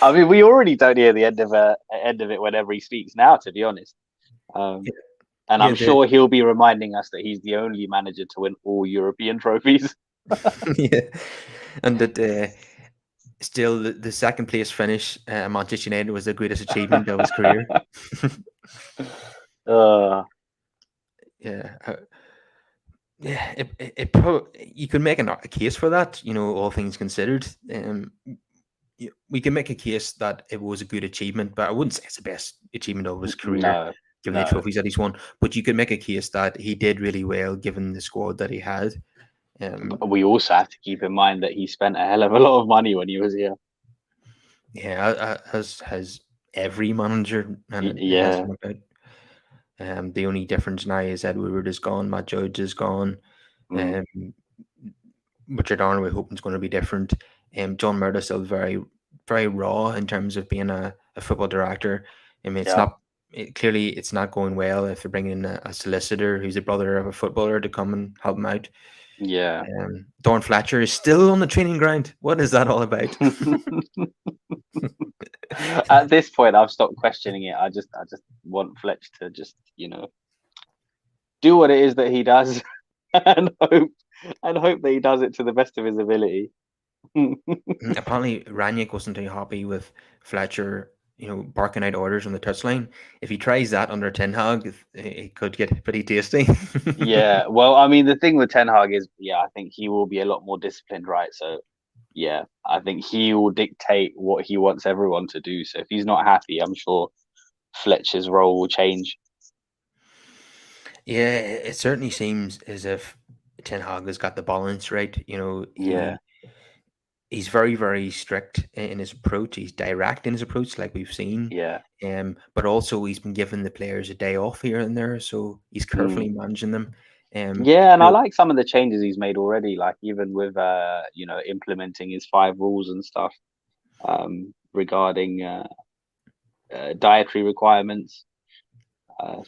I mean, we already don't hear the end of it whenever he speaks now, to be honest. Yeah, And yeah, I'm sure he'll be reminding us that he's the only manager to win all European trophies. yeah, and that still the second place finish Manchester United was the greatest achievement of his career. uh, Yeah, yeah, you could make a case for that. All things considered. We can make a case that it was a good achievement, but I wouldn't say it's the best achievement of his career, no, given the no. trophies that he's won. But you could make a case that he did really well given the squad that he had. But we also have to keep in mind that he spent a hell of a lot of money when he was here. Yeah, has every manager, and it Yeah. hasn't worked out. The only difference now is Ed Woodward is gone, Matt Judge is gone. Mm, Um, Richard Arnold, we're hoping is going to be different. John Murdoch's still very, very raw in terms of being a football director. I mean, yeah. clearly it's not going well if they're bringing in a solicitor who's the brother of a footballer to come and help him out. Yeah. Dorn Fletcher is still on the training ground. What is that all about? At this point, I've stopped questioning it. I just want Fletch to just, do what it is that he does, and hope that he does it to the best of his ability. Apparently, Ranić wasn't too happy with Fletcher, barking out orders on the touchline. If he tries that under Ten Hag, it could get pretty tasty. Yeah. Well, I mean, the thing with Ten Hag is, yeah, I think he will be a lot more disciplined, right? So, yeah, I think he will dictate what he wants everyone to do. So if he's not happy, I'm sure Fletcher's role will change. Yeah, it certainly seems as if Ten Hag has got the balance right. Yeah. He's very, very strict in his approach. He's direct in his approach, like we've seen. Yeah. But also he's been giving the players a day off here and there, so he's Mm. carefully managing them. Yeah, and I You like some of the changes he's made already, like even with implementing his 5 rules and stuff regarding dietary requirements,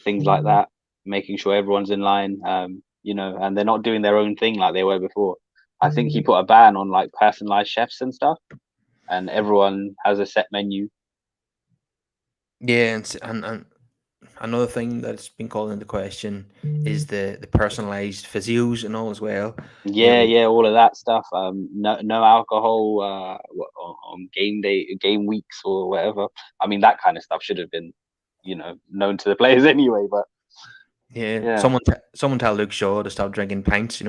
things like that, making sure everyone's in line, and they're not doing their own thing like they were before. I think he put a ban on like personalized chefs and stuff, and everyone has a set menu. yeah, and another thing that's been called into question is the personalized physios and all as well. You Yeah, know, yeah, all of that stuff. No alcohol on game day, game weeks or whatever. I mean, that kind of stuff should have been, known to the players anyway. But yeah, yeah. someone tell Luke Shaw to stop drinking pints.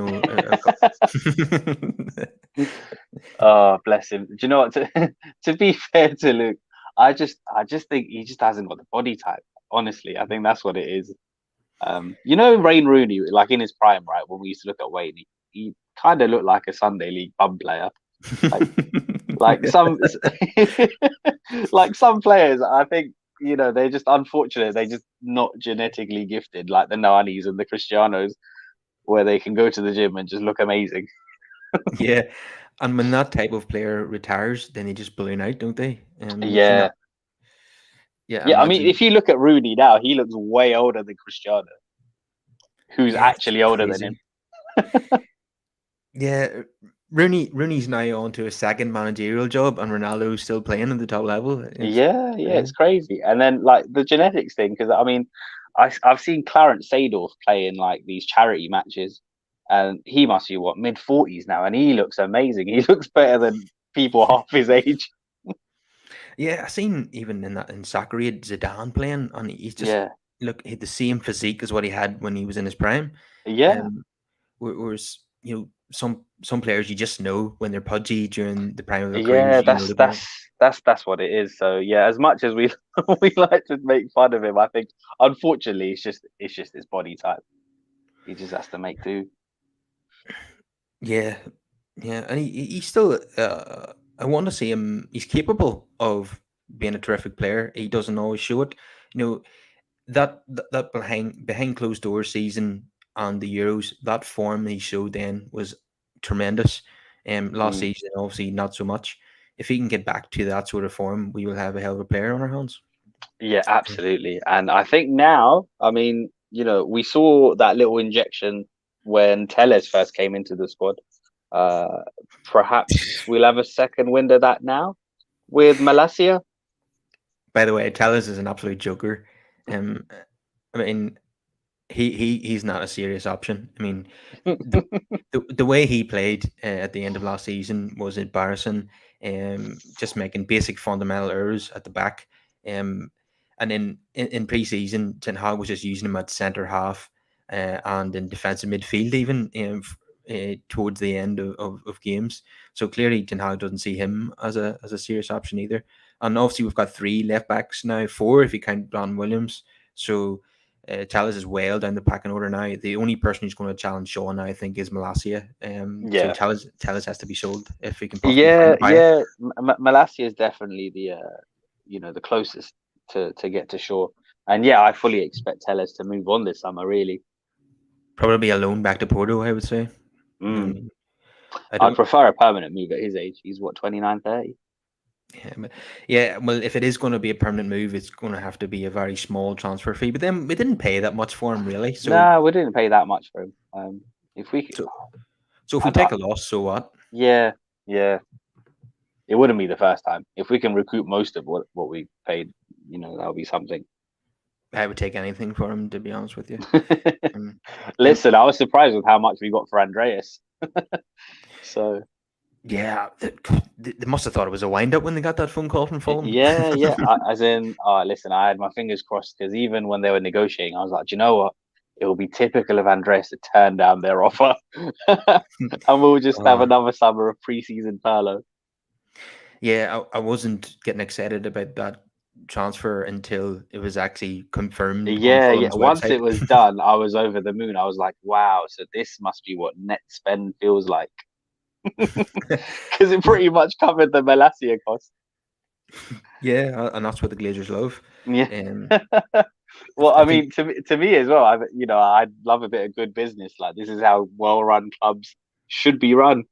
Oh, bless him. Do you know what? To be fair to Luke, I just think he just hasn't got the body type. Honestly, I think that's what it is. Wayne Rooney, like in his prime, right? When we used to look at Wayne, he kind of looked like a Sunday League bum player. Like like some like some players, I think they're just unfortunate. They're just not genetically gifted, like the Nanis and the Cristianos. where they can go to the gym and just look amazing. Yeah, and when that type of player retires, then they just balloon out, don't they? You cannot. Yeah, Yeah, yeah. I mean, imagine. if you look at Rooney now, he looks way older than Cristiano, who's Yeah, it's actually older than him. crazy. Yeah, Rooney's now on to a second managerial job, and Ronaldo's still playing at the top level. It's Yeah, yeah, it's crazy. crazy. And then like the genetics thing, because I mean, I've seen Clarence Seedorf play in like these charity matches, and he must be what mid 40s now, and he looks amazing. He looks better than people half his age. Yeah, I seen even in soccer, he had Zidane playing, and he's just Yeah, look he had the same physique as what he had when he was in his prime. yeah, Um, whereas some players you just know when they're pudgy during the prime of their yeah. careers, That's they're gonna. that's that's what it is. So yeah, as much as we we like to make fun of him, I think unfortunately it's just his body type. He just has to make do. Yeah, yeah, and he's still. I want to see him. He's capable of being a terrific player. He doesn't always show it. You know that behind closed doors season and the Euros, that form he showed then was tremendous. Last Mm. season, obviously not so much. If he can get back to that sort of form, we will have a hell of a player on our hands. Yeah, absolutely. And I think now, I mean, we saw that little injection when Telles first came into the squad. Uh, Perhaps we'll have a second wind of that now with Malasia. By the way, Tellez is an absolute joker. Um, I mean, he's not a serious option. I mean, the the way he played at the end of last season was embarrassing. Just making basic fundamental errors at the back. Um, and in pre-season, Ten Hag was just using him at centre half and in defensive midfield even towards the end of games. So clearly, Ten Hag doesn't see him as a serious option either. And obviously, we've got three left backs now, four if you count Don Williams. So Chalice is well down the packing order now. The only person who's going to challenge Sean, I think, is Malasia. So Yeah, Chalice has to be sold if we can possibly find yeah, a buyer. yeah. Malasia is definitely the closest to get to shore. And yeah, I fully expect Telles to move on this summer. Really. Probably a loan back to Porto, I would say. Mm. Um, I I'd don't. prefer a permanent move at his age. He's what 29, 30. Yeah, well, if it is going to be a permanent move, it's going to have to be a very small transfer fee. But then we didn't pay that much for him, really. No, we didn't pay that much for him. If we, So, so if we I take a loss, so what? yeah, yeah, it wouldn't be the first time. If we can recoup most of what we paid, that'll be something. I would take anything for him, to be honest with you. Um, and Listen, I was surprised with how much we got for Andreas. So yeah, they must have thought it was a wind up when they got that phone call from Fulham. yeah, yeah. As in, listen, I had my fingers crossed because even when they were negotiating, I was like, do you know what? It will be typical of Andreas to turn down their offer, and we'll just have Uh, another summer of preseason furlough. yeah, I wasn't getting excited about that transfer until it was actually confirmed on Yeah, yeah. Fulham's Once website. it was done, I was over the moon. I was like, wow, so this must be what net spend feels like. Because it pretty much covered the Malasia cost. Yeah, and that's what the Glazers love. Yeah. Um, Well, I I think mean, to me as well, I'd love a bit of good business. Like this is how well-run clubs should be run.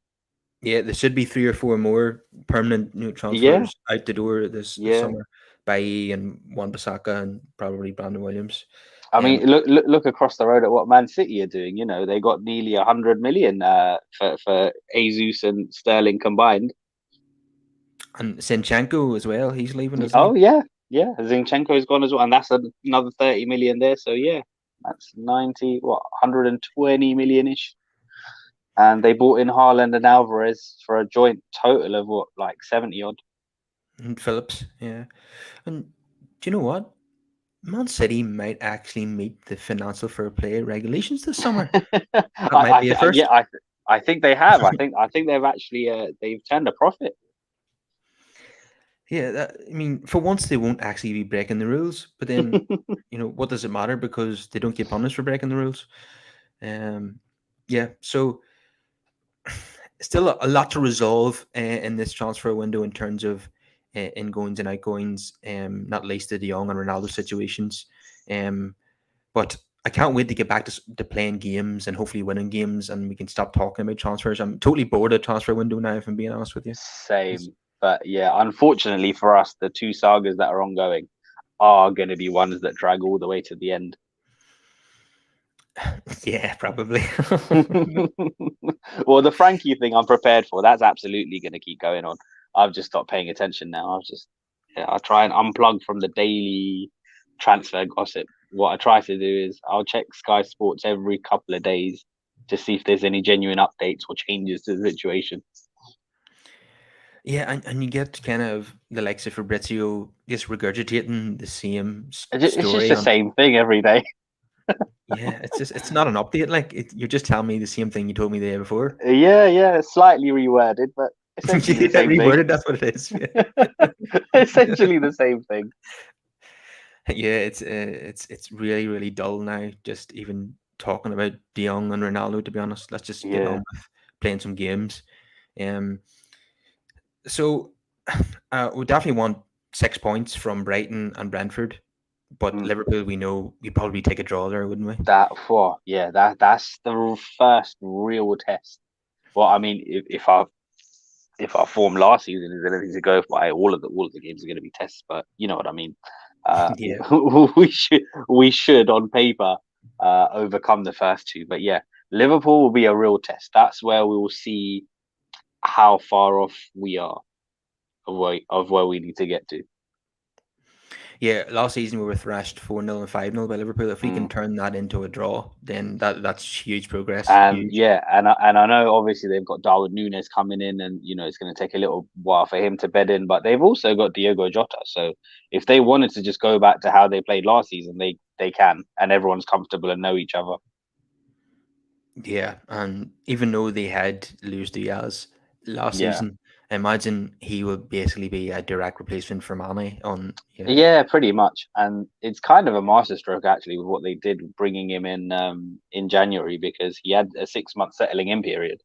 yeah, there should be three or four more permanent Yeah, transfers out the door this yeah. summer. Bailly and Wan-Bissaka and probably Brandon Williams. I Um, mean, look across the road at what Man City are doing. They got nearly 100 million for Jesus and Sterling combined. and Sinchenko as well. He's leaving, isn't Oh he? yeah, yeah. Zinchenko's gone as well, and that's another 30 million there. So yeah, that's 120 million ish. And they bought in Haaland and Alvarez for a joint total of what, like 70 odd. And Phillips, yeah. And do you know what? Man City might actually meet the financial fair play regulations this summer. That might be a Yeah, first. I think they have. I think they've actually they've turned a profit. Yeah, I mean, for once they won't actually be breaking the rules, but then what does it matter because they don't get punished for breaking the rules? Um, yeah, so still a lot to resolve in this transfer window in terms of ingoings and outgoings, not least the De Jong and Ronaldo situations. Um, but I can't wait to get back to playing games and hopefully winning games, and we can stop talking about transfers. I'm totally bored of transfer window now, if I'm being honest with you. Same. But yeah, unfortunately for us, the two sagas that are ongoing are going to be ones that drag all the way to the end. Yeah, probably. Well, the Frankie thing I'm prepared for. That's absolutely going to keep going on. I've just stopped paying attention now. I try and unplug from the daily transfer gossip. What I try to do is I'll check Sky Sports every couple of days to see if there's any genuine updates or changes to the situation. Yeah, and you get kind of the likes of Fabrizio just regurgitating the same It's just story the on. same thing every day. Yeah, it's not an update. Like you're just telling me the same thing you told me the day before. Yeah, slightly reworded, but essentially the Yeah, same thing. reworded. That's what it is. Yeah, Essentially the same thing. yeah. It's really really dull now. Just even talking about Jong and Ronaldo. To be honest, let's just get on Yeah. with playing some games. Um. So, we definitely want 6 points from Brighton and Brentford, but Mm. Liverpool, we know we'd probably take a draw there, wouldn't we? That's the first real test. Well, I mean, if our form last season is anything to go by, all of the games are going to be tests. But you know what I mean. Yeah. We should on paper overcome the first two. But yeah, Liverpool will be a real test. That's where we will see how far off we are of where we need to get to. Yeah, last season we were thrashed 4-0 and 5-0 by Liverpool. If we can Mm. turn that into a draw, then that's huge progress. And Huge. yeah, and I know obviously they've got Darwin Nunes coming in, and it's going to take a little while for him to bed in, but they've also got Diogo Jota. So if they wanted to just go back to how they played last season, they can, and everyone's comfortable and know each other. Yeah, and even though they had Luis Diaz last Yeah, season, I imagine he will basically be a direct replacement for Mane on. Yeah. yeah, pretty much. And it's kind of a masterstroke actually with what they did bringing him in January, because he had a 6 month settling in period,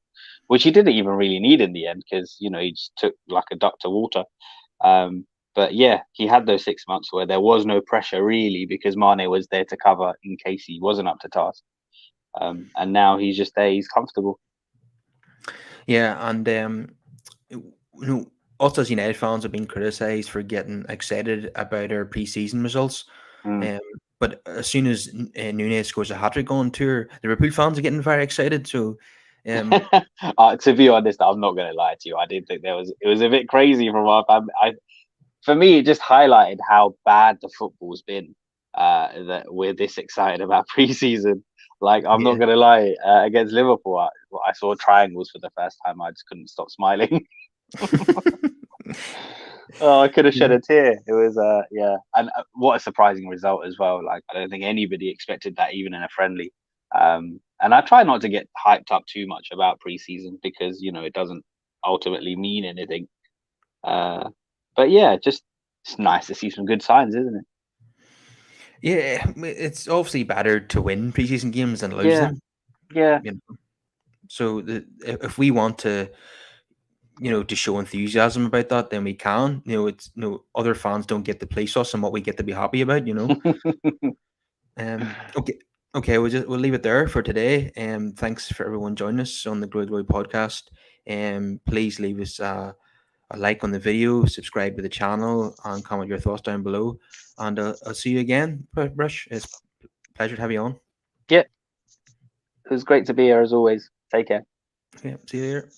which he didn't even really need in the end, because he just took like a duck to water. But yeah, he had those 6 months where there was no pressure really, because Mane was there to cover in case he wasn't up to task. And now he's just there, he's comfortable. Yeah, and us as United fans have been criticised for getting excited about our pre-season results. Mm. Um, but as soon as Nunez scores a hat trick on tour, the Liverpool fans are getting very excited. So, um, To be honest, I'm not going to lie to you. I did think it was a bit crazy from our family. For me, it just highlighted how bad the football's been. That we're this excited about preseason. Like, I'm not yeah, gonna lie, against Liverpool, I saw triangles for the first time. I just couldn't stop smiling. Oh, I could have shed yeah, a tear. It was yeah, and what a surprising result as well. Like, I don't think anybody expected that, even in a friendly. And I try not to get hyped up too much about preseason, because it doesn't ultimately mean anything. Uh, but yeah, just it's nice to see some good signs, isn't it? yeah. It's obviously better to win preseason games than lose Yeah, them. yeah. You know, so if we want to show enthusiasm about that, then we can. It's other fans don't get to place us and what we get to be happy about. Okay, okay, we'll leave it there for today. Thanks for everyone joining us on the Grow Glory podcast. Please leave us a like on the video, subscribe to the channel, and comment your thoughts down below. And I'll see you again, Brush. It's a pleasure to have you on. Yeah, it was great to be here as always. Take care. Okay, see you later.